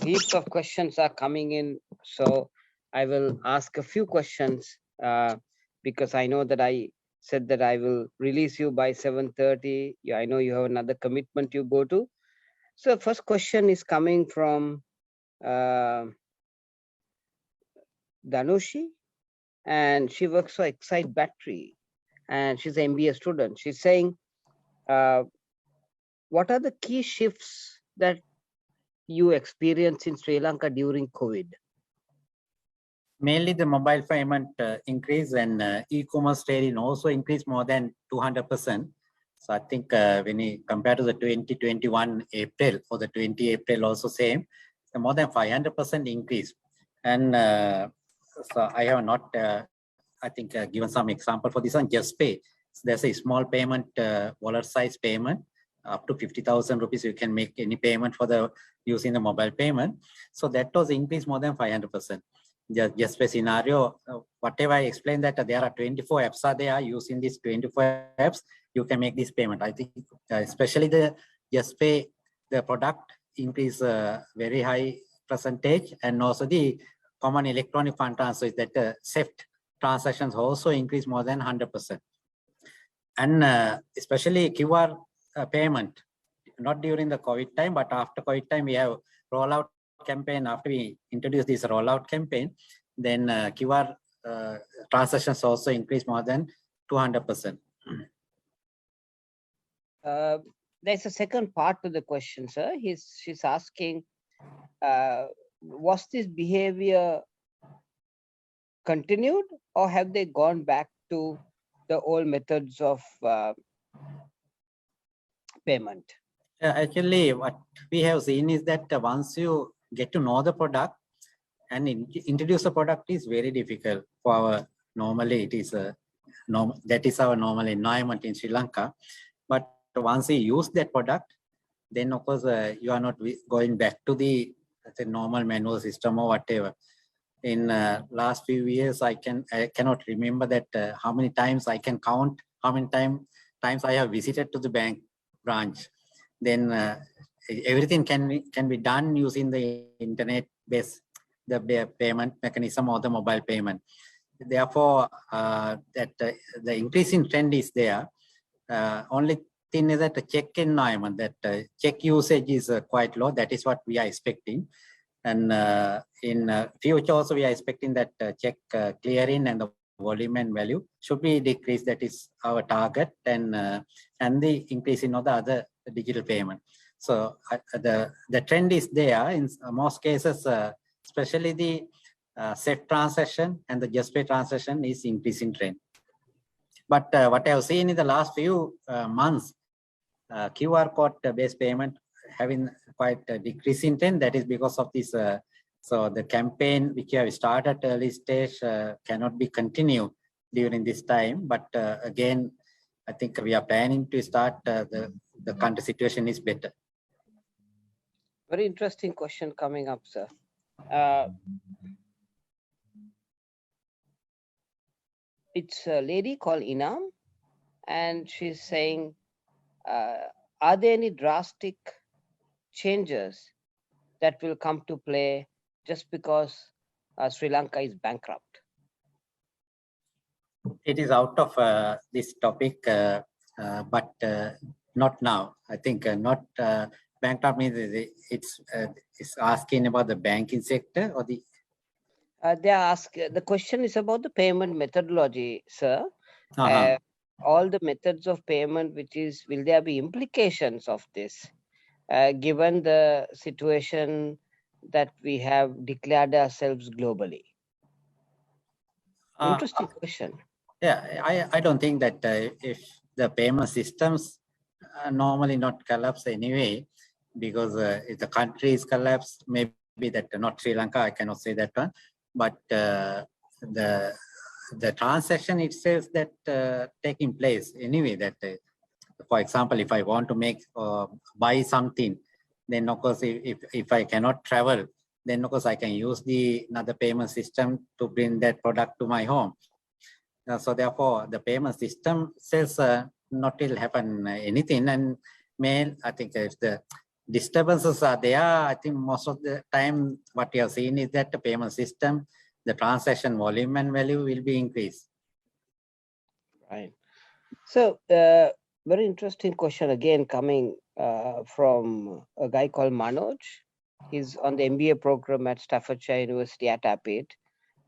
Heaps of questions are coming in, so I will ask a few questions because I know that I said that I will release you by 7:30. I know you have another commitment you go to. So first question is coming from Dhanushi, and she works for Excite Battery, and she's an MBA student. She's saying, what are the key shifts that you experienced in Sri Lanka during COVID? Mainly the mobile payment increase, and e-commerce trading also increased more than 200%. So I think when you compare to the 2021 April or the 20 April also same, more than 500% increase. And so I have not, I think given some example for this one, Just Pay. So there's a small payment, wallet size payment, up to 50,000 rupees. You can make any payment for the using the mobile payment. So that was increased more than 500%. Just Pay scenario, whatever I explained that there are 24 apps are there. Using these 24 apps, you can make this payment. I think especially the Just Pay, the product increase very high percentage, and also the common electronic fund transfers, that SEFT transactions also increase more than 100%. And especially QR payment, not during the COVID time, but after COVID time, we have rollout campaign. After we introduce this rollout campaign, then QR transactions also increase more than 200%. There's a second part to the question, sir. She's asking, was this behavior continued, or have they gone back to the old methods of payment? Actually, what we have seen is that once you get to know the product and introduce the product is very difficult for our, normally it is that is our normal environment in Sri Lanka. But once you use that product, then of course you are not going back to the normal manual system or whatever. In last few years, I cannot remember that how many times I can count how many times I have visited to the bank branch. Then everything can be done using the internet-based the payment mechanism or the mobile payment. Therefore, that the increasing trend is there. Only thing is that the check environment, that check usage is quite low. That is what we are expecting. And in future also, we are expecting that check clearing and the volume and value should be decreased. That is our target, and the increase in all the other digital payment. So the trend is there in most cases, especially the SEF transaction and the just pay transaction is increasing trend. But what I have seen in the last few months, QR code based payment having quite a decreasing trend. That is because of this. So the campaign which have started early stage cannot be continued during this time. But again, I think we are planning to start the country situation is better. Very interesting question coming up, sir. It's a lady called Inam, and she's saying, are there any drastic changes that will come to play just because Sri Lanka is bankrupt? It is out of this topic, but not now. I think not bankrupt means it's asking about the banking sector or the. The question is about the payment methodology, sir. All the methods of payment, will there be implications of this, given the situation that we have declared ourselves globally? Interesting question. Yeah, I don't think that if the payment systems normally not collapse anyway, because if the country is collapsed, maybe that not Sri Lanka, I cannot say that one, but the transaction itself that taking place anyway, that for example, if I want to make buy something, then of course if I cannot travel, then of course I can use another payment system to bring that product to my home. So therefore, the payment system says not will happen anything, and I think if the disturbances are there, I think most of the time what you have seen is that the payment system, the transaction volume and value will be increased. Right. So very interesting question again coming from a guy called Manoj. He's on the MBA program at Staffordshire University at Appid,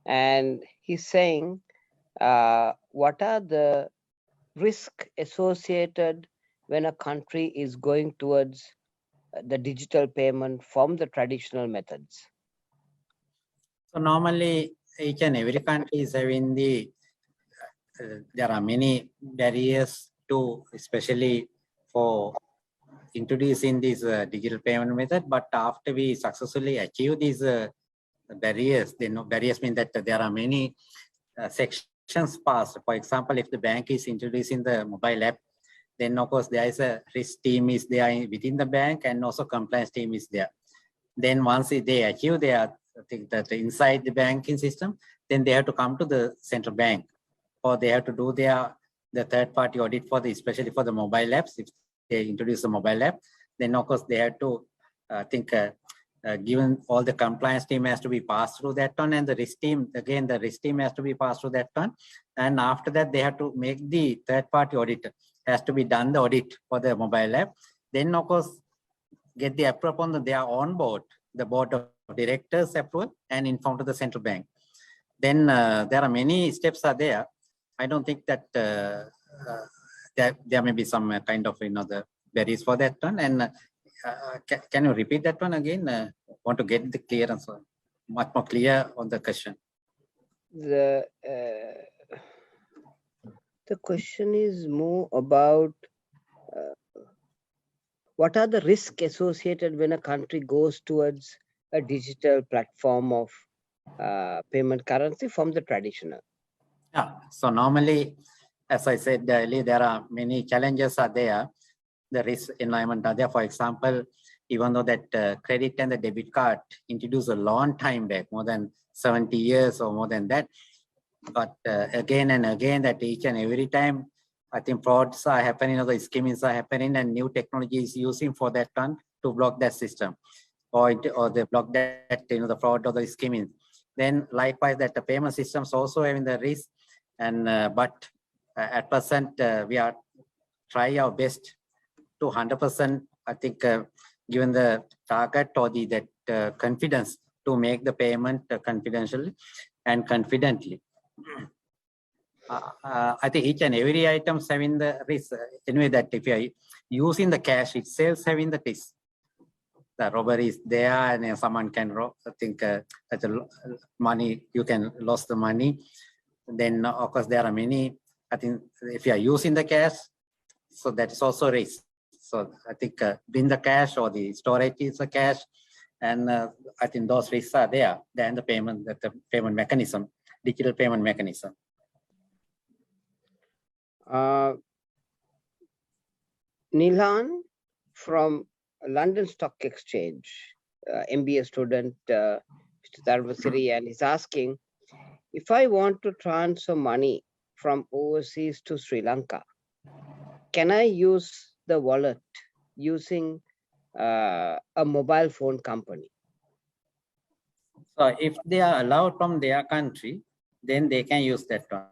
and he's saying, what are the risks associated when a country is going towards the digital payment from the traditional methods? So normally each and every country is having there are many barriers to, especially for introducing this digital payment method. But after we successfully achieve these barriers, barriers mean that there are many sections passed. For example, if the bank is introducing the mobile app, then of course there is a risk team is there within the bank, and also compliance team is there. Then once they achieve their, I think that inside the banking system, then they have to come to the central bank, or they have to do the third-party audit for especially for the mobile apps. If they introduce the mobile app, then of course they have to given all the compliance team has to be passed through that one, and the risk team, again, the risk team has to be passed through that one. And after that, they have to make the third-party audit, has to be done the audit for the mobile app. Then of course, get the approval on their on board, the board of directors approval, and inform to the central bank. Then there are many steps are there. I don't think that there may be some kind of the barriers for that one. And can you repeat that one again? Want to get the clearance, much more clear on the question. The question is more about what are the risks associated when a country goes towards a digital platform of payment currency from the traditional? Yeah, so normally, as I said earlier, there are many challenges are there. The risk environment are there. For example, even though that credit and the debit card introduced a long time back, more than 70 years or more than that. But again and again, that each and every time, I think frauds are happening, the skimmings are happening, and new technology is using for that one to block that system, or they block that the fraud or the skimming. Then likewise, that the payment systems also having the risk, and but at present we are try our best to 100%, I think, given the target or that confidence to make the payment confidentially and confidently. I think each and every item having the risk. Anyway, that if you are using the cash itself, having the risk. The robbery is there, and someone can rob. I think that the money, you can lose the money. Then of course there are many. I think if you are using the cash, so that is also risk. So I think in the cash or the storage is the cash, and I think those risks are there. Then the payment mechanism, digital payment mechanism. Nilan from London Stock Exchange, MBA student, Mr. Dharmasri, and he's asking, if I want to transfer money from overseas to Sri Lanka, can I use the wallet using a mobile phone company? So if they are allowed from their country, then they can use that one.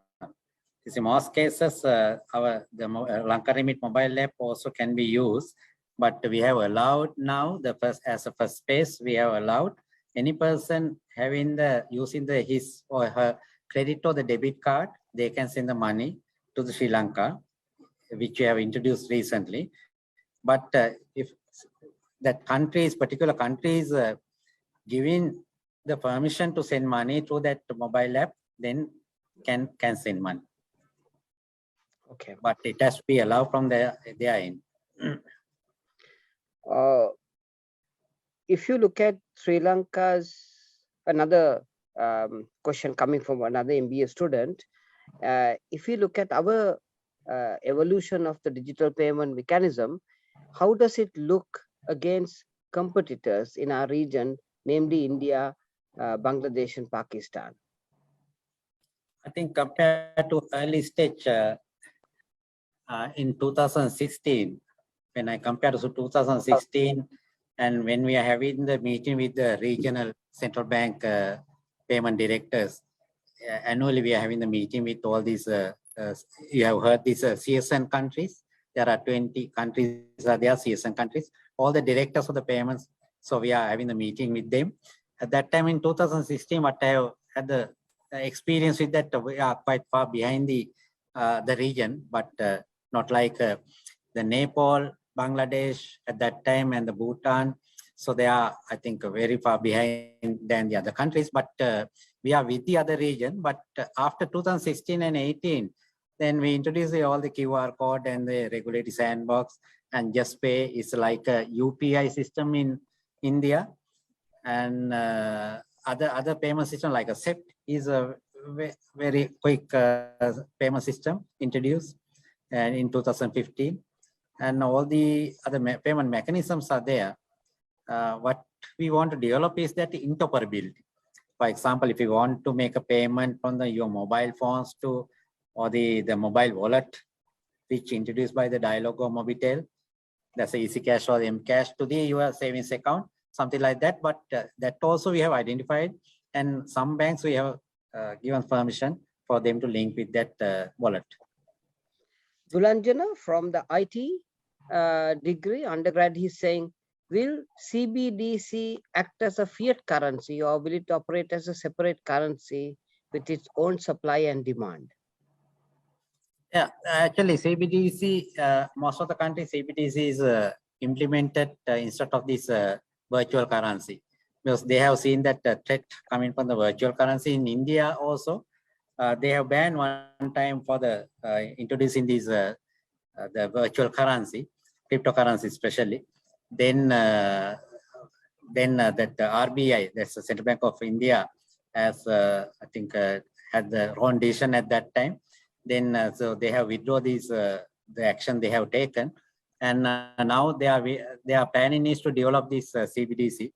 In most cases, the Lanka Remit mobile app also can be used, but we have allowed now as a first phase, we have allowed any person having using his or her credit or the debit card, they can send the money to the Sri Lanka, which we have introduced recently. But if that particular country is giving the permission to send money through that mobile app, then can send money. Okay. But it has to be allowed from their end. If you look at Sri Lanka's, another question coming from another MBA student, if you look at our evolution of the digital payment mechanism, how does it look against competitors in our region, namely India, Bangladesh, and Pakistan? I think compared to early stage in 2016, when I compare to 2016, and when we are having the meeting with the regional central bank payment directors, annually we are having the meeting with all these, you have heard these CSN countries. There are 20 countries, they are CSN countries, all the directors of the payments. So we are having the meeting with them. At that time in 2016, what I have had the experience with that, we are quite far behind the region, but not like the Nepal, Bangladesh at that time, and the Bhutan. So they are, I think, very far behind than the other countries, but we are with the other region. But after 2016 and 18, then we introduced all the QR code and the regulatory sandbox, and Just Pay is like a UPI system in India, and other payment system like a SEPT is a very quick payment system introduced and in 2015, and all the other payment mechanisms are there. What we want to develop is that interoperability. For example, if you want to make a payment from your mobile phones to or the mobile wallet, which introduced by the Dialog or Mobitel, that's the Easy Cash or M-Cash to your savings account, something like that. But that also we have identified, and some banks we have given permission for them to link with that wallet. Dulanjana from the IT degree undergrad, he's saying, will CBDC act as a fiat currency, or will it operate as a separate currency with its own supply and demand? Yeah, actually CBDC, most of the countries CBDC is implemented instead of this virtual currency, because they have seen that threat coming from the virtual currency. In India also, they have banned one time for the introducing these the virtual currency, cryptocurrency especially. Then that the RBI, that's the Central Bank of India, has I think had the own decision at that time. Then so they have withdrawn these the action they have taken, and now they are planning is to develop this CBDC.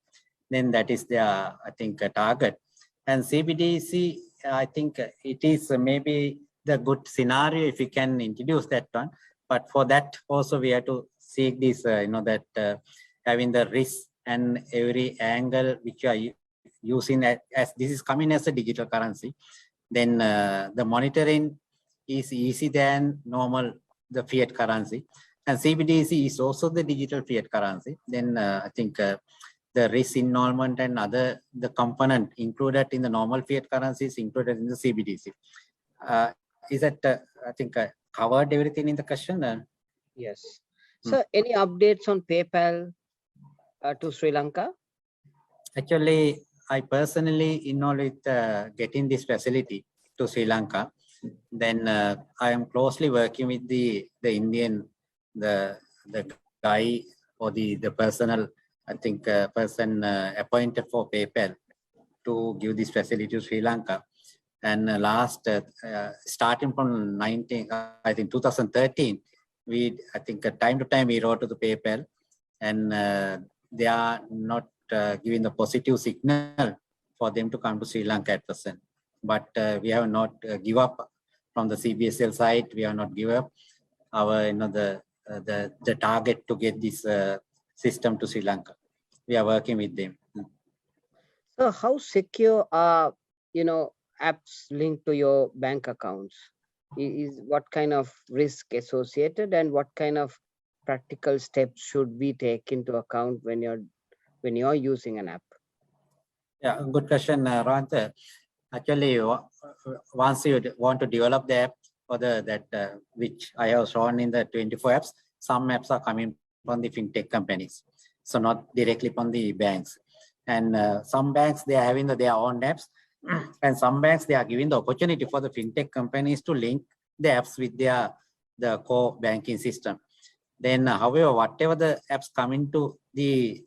Then that is their, I think, target. And CBDC, I think it is maybe the good scenario if we can introduce that one. But for that also we have to seek this, that having the risk and every angle which you are using as this is coming as a digital currency. Then the monitoring is easy than normal the fiat currency. And CBDC is also the digital fiat currency. Then I think the risk involvement and the component included in the normal fiat currency is included in the CBDC. Is that I think covered everything in the question? Yes. So, any updates on PayPal to Sri Lanka? Actually, I personally involved with getting this facility to Sri Lanka. Then I am closely working with the Indian, the guy or the personal, I think person appointed for PayPal to give this facility to Sri Lanka. And starting from 2013, I think time to time we wrote to the PayPal, and they are not giving the positive signal for them to come to Sri Lanka at present. But we have not give up from the CBSL side. We have not give up our the target to get this system to Sri Lanka. We are working with them. So, how secure are apps linked to your bank accounts? Is what kind of risk associated, and what kind of practical steps should we take into account when you're using an app? Yeah, good question, Rohant. Actually, once you want to develop the app or which I have shown in the 24 apps, some apps are coming from the fintech companies, so not directly from the banks. And some banks, they are having their own apps, and some banks, they are giving the opportunity for the fintech companies to link the apps with the core banking system. Then, however, whatever the apps come into the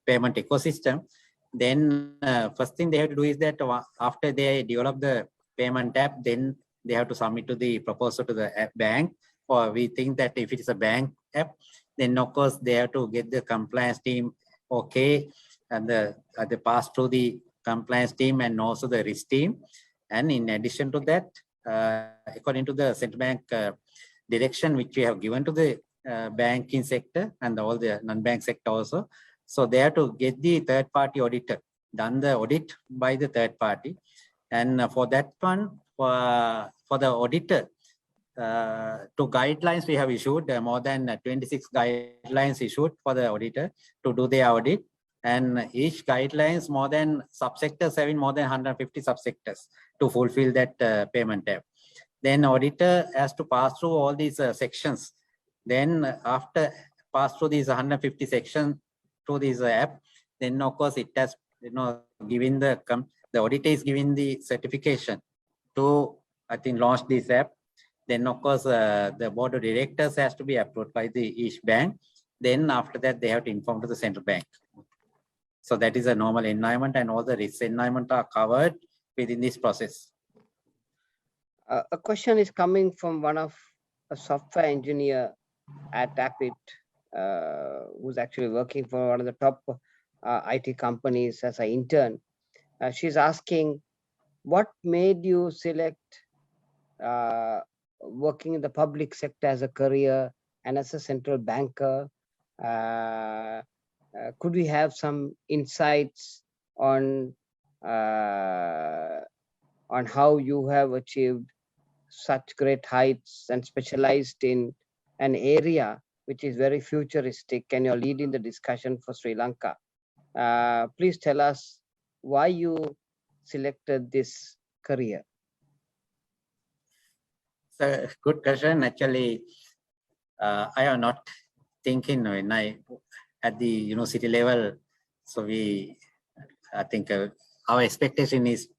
payment ecosystem, then first thing they have to do is that after they develop the payment app, then they have to submit to the proposal to the bank. Or we think that if it is a bank app, then of course they have to get the compliance team okay, and they pass through the compliance team and also the risk team. And in addition to that, according to the central bank direction which we have given to the banking sector and all the non-bank sector also, so they have to get the third-party auditor, done the audit by the third party. And for that one, for the auditor, to guidelines we have issued, more than 26 guidelines issued for the auditor to do the audit. And each guidelines more than subsectors, having more than 150 subsectors to fulfill that payment app. Then auditor has to pass through all these sections. Then after pass through these 150 sections to this app, then of course it has given the auditor is giving the certification to, I think, launch this app. Then of course the board of directors has to be approved by each bank. Then after that they have to inform to the central bank. So that is a normal environment, and all the risk environment are covered within this process. A question is coming from one of a software engineer at Appit, who's actually working for one of the top IT companies as an intern. She's asking, what made you select working in the public sector as a career and as a central banker? Could we have some insights on how you have achieved such great heights and specialized in an area which is very futuristic, and you're leading the discussion for Sri Lanka? Please tell us why you selected this career. So good question. Actually, I am not thinking when I at the university level. So I think our expectation is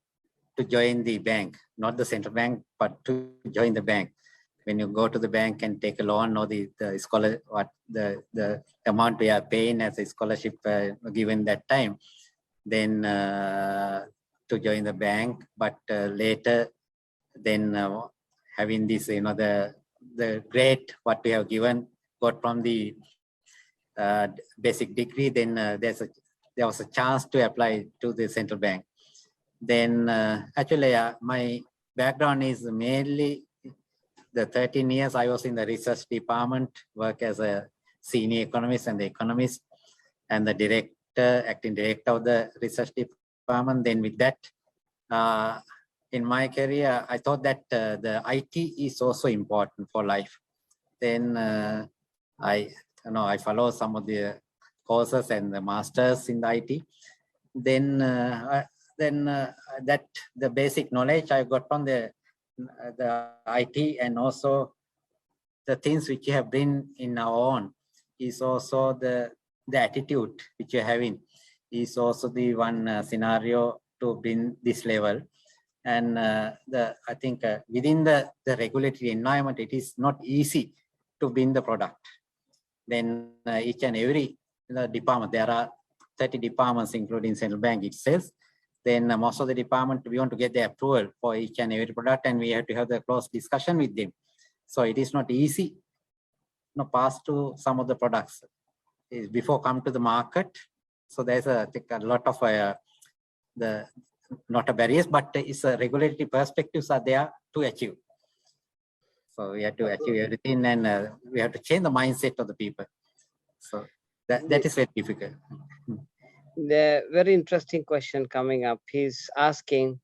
to join the bank, not the central bank, but to join the bank. When you go to the bank and take a loan, or the scholar, what the amount we are paying as a scholarship given that time, then to join the bank. But later, then having this, the grade what we have got from the basic degree, then there was a chance to apply to the central bank. Then actually my background is mainly the 13 years I was in the research department, work as a senior economist and the economist and the acting director of the research department. Then with that, in my career, I thought that the IT is also important for life. Then I follow some of the courses and the masters in the IT. Then that the basic knowledge I got on the IT, and also the things which you have been in our own is also the attitude which you're having is also the one scenario to bring this level. And I think within the regulatory environment, it is not easy to bring the product. Then each and every department, there are 30 departments, including central bank itself. Then most of the department, we want to get the approval for each and every product, and we have to have the close discussion with them. So it is not easy pass to some of the products before come to the market. So there's I think a lot of not a barriers, but it's a regulatory perspectives are there to achieve. So we have to achieve everything, and we have to change the mindset of the people. So that is very difficult. The very interesting question coming up. He's asking,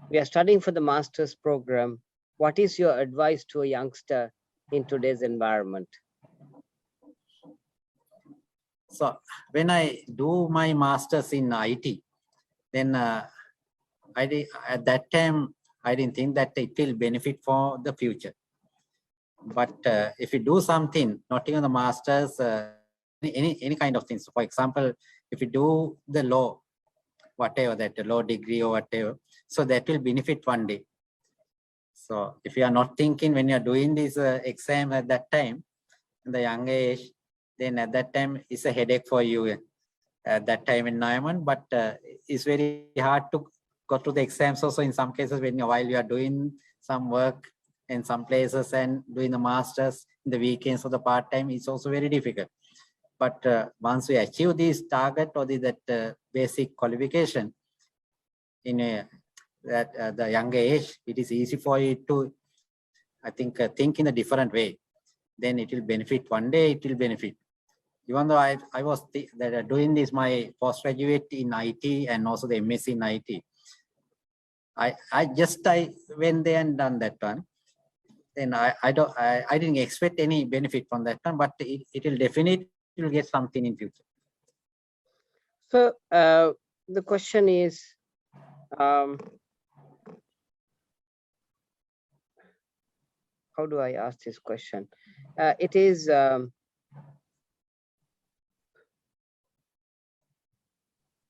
we are studying for the master's program. What is your advice to a youngster in today's environment? So when I do my master's in IT, then at that time, I didn't think that it will benefit for the future. But if you do something, not even the master's, any kind of things. For example, if you do the law, whatever that law degree or whatever, so that will benefit one day. So if you are not thinking when you are doing this exam at that time, in the young age, then at that time it's a headache for you at that time environment. But it's very hard to go to the exams also in some cases while you are doing some work in some places and doing the masters in the weekends or the part time, it's also very difficult. But once we achieve this target or that basic qualification in the younger age, it is easy for you to, I think in a different way. Then it will benefit one day. It will benefit. Even though I was doing this my postgraduate in IT and also the MSc in IT, I went there and done that one. Then I didn't expect any benefit from that one, but it will definitely get something in future. So the question is, how do I ask this question? It is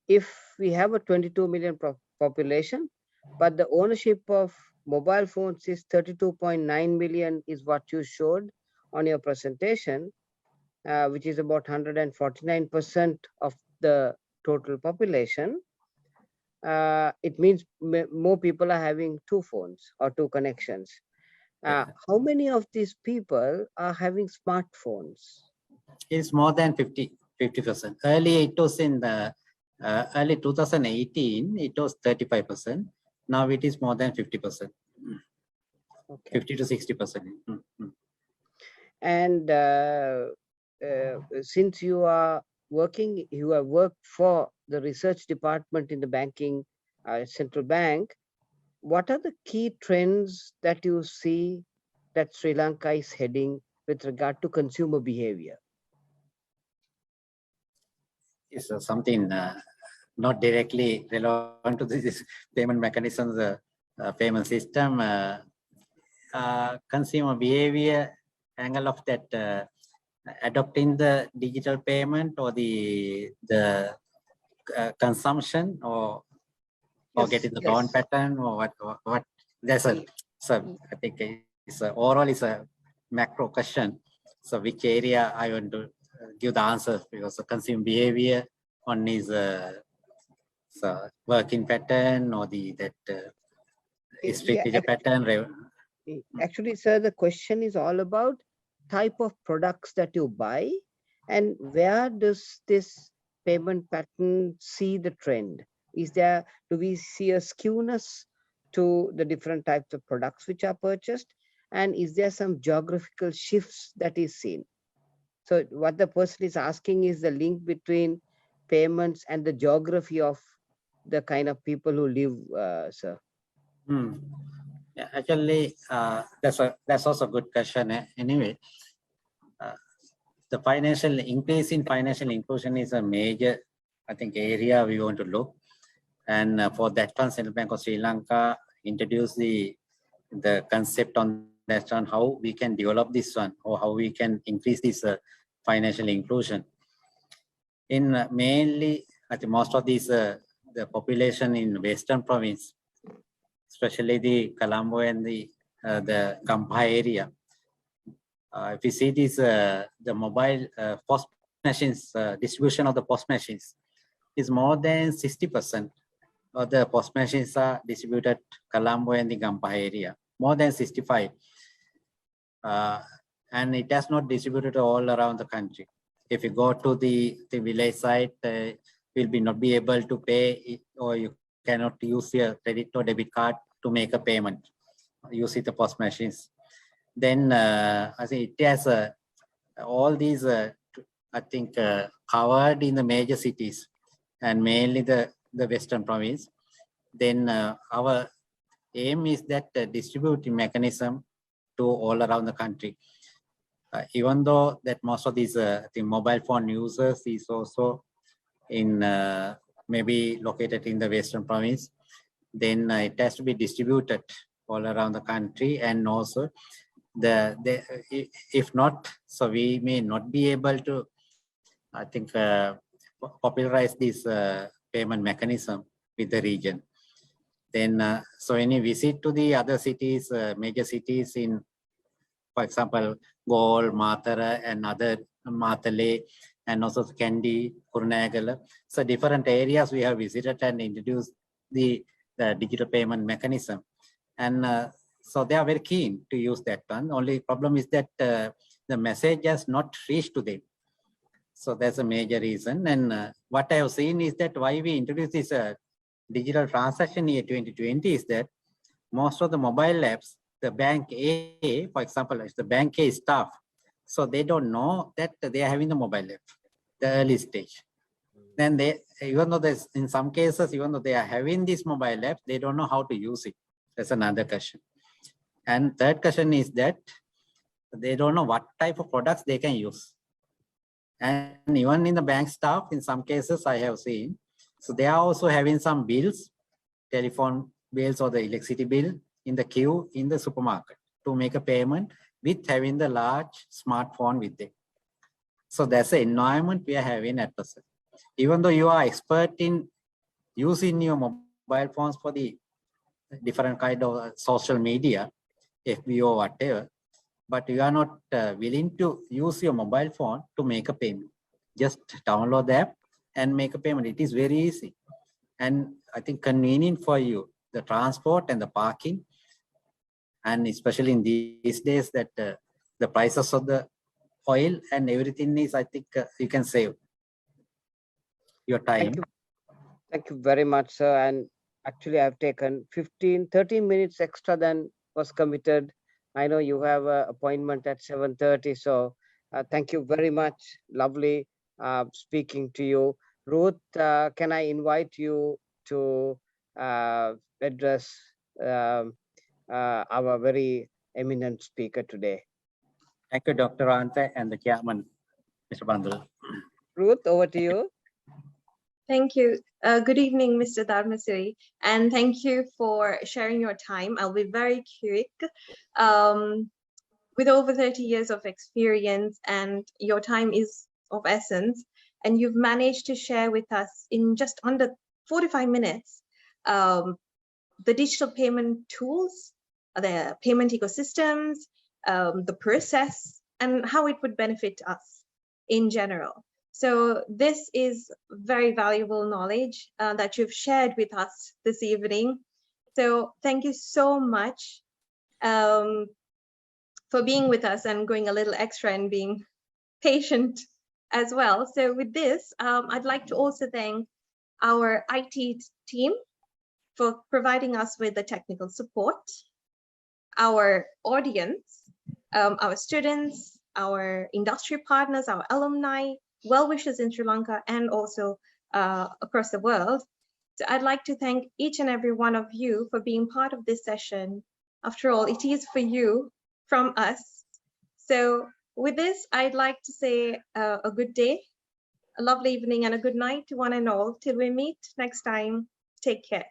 if we have a 22 million population, but the ownership of mobile phones is 32.9 million is what you showed on your presentation, which is about 149% of the total population. It means more people are having two phones or two connections. How many of these people are having smartphones? It's more than 50%. Earlier it was in the early 2018, it was 35%. Now it is more than 50%. Okay. 50 to 60%. Mm-hmm. And since you are working, you have worked for the research department in the banking central bank, what are the key trends that you see that Sri Lanka is heading with regard to consumer behavior? It's something not directly relevant to this payment mechanisms, payment system, consumer behavior angle of that adopting the digital payment or the consumption or getting the loan pattern or what there's a so I think it's overall is a macro question. So which area I want to give the answer, because the consumer behavior on is so working pattern or that strategic pattern. Actually, sir, the question is all about type of products that you buy and where does this payment pattern see the trend? Do we see a skewness to the different types of products which are purchased? And is there some geographical shifts that is seen? So what the person is asking is the link between payments and the geography of the kind of people who live, sir. Yeah, actually, that's also a good question. Anyway, the financial increase in financial inclusion is a major, I think, area we want to look. And for that one, Central Bank of Sri Lanka introduced the concept on that one, how we can develop this one, or how we can increase this financial inclusion. In mainly, I think most of these, the population in Western province, especially the Colombo and the Kampha area. If you see this, the mobile post machines, distribution of the post machines is more than 60% of the post machines are distributed Colombo and the Kampha area, more than 65. And it has not distributed all around the country. If you go to the village side, will not be able to pay it, or you cannot use your credit or debit card to make a payment using the post machines. Then I think it has all these, I think, covered in the major cities and mainly the Western province. Then our aim is that distributing mechanism to all around the country. Even though that most of these the mobile phone users is also in maybe located in the Western province, then it has to be distributed all around the country. And also if not, so we may not be able to, I think, popularize this payment mechanism with the region. Then so any visit to the other cities, major cities in, for example, Galle, Matara and other Matale, and also Kandy, Kurunegala. So different areas we have visited and introduced the digital payment mechanism. And so they are very keen to use that one. Only problem is that the message has not reached to them. So that's a major reason. And what I have seen is that why we introduced this digital transaction year 2020 is that most of the mobile apps, the bank A, for example, is the bank A staff. So they don't know that they are having the mobile app, the early stage. Then they, even though there's in some cases, even though they are having this mobile app, they don't know how to use it. That's another question. And third question is that they don't know what type of products they can use. And even in the bank staff, in some cases I have seen, so they are also having some bills, telephone bills or the electricity bill in the queue in the supermarket to make a payment with having the large smartphone with them. So that's the environment we are having at present. Even though you are expert in using your mobile phones for the different kind of social media, FB or whatever, but you are not willing to use your mobile phone to make a payment. Just download the app and make a payment. It is very easy. And I think convenient for you, the transport and the parking. And especially in these days that the prices of the oil and everything is, I think you can save your time. Thank you very much, sir. And actually I've taken 30 minutes extra than was committed. I know you have an appointment at 7:30. So thank you very much. Lovely speaking to you. Ruth, can I invite you to address our very eminent speaker today? Thank you, Dr. Ante and the chairman, Mr. Bandul. Ruth, over to you. Thank you. Good evening, Mr. Dharmasri, and thank you for sharing your time. I'll be very quick. With over 30 years of experience, and your time is of essence, and you've managed to share with us in just under 45 minutes the digital payment tools, the payment ecosystems, the process, and how it would benefit us in general. So this is very valuable knowledge that you've shared with us this evening. So thank you so much for being with us and going a little extra and being patient as well. So with this, I'd like to also thank our IT team for providing us with the technical support, our audience, our students, our industry partners, our alumni, well-wishers in Sri Lanka and also across the world. So I'd like to thank each and every one of you for being part of this session. After all, it is for you from us. So With this, I'd like to say a good day, a lovely evening, and a good night to one and all. Till we meet next time, take care.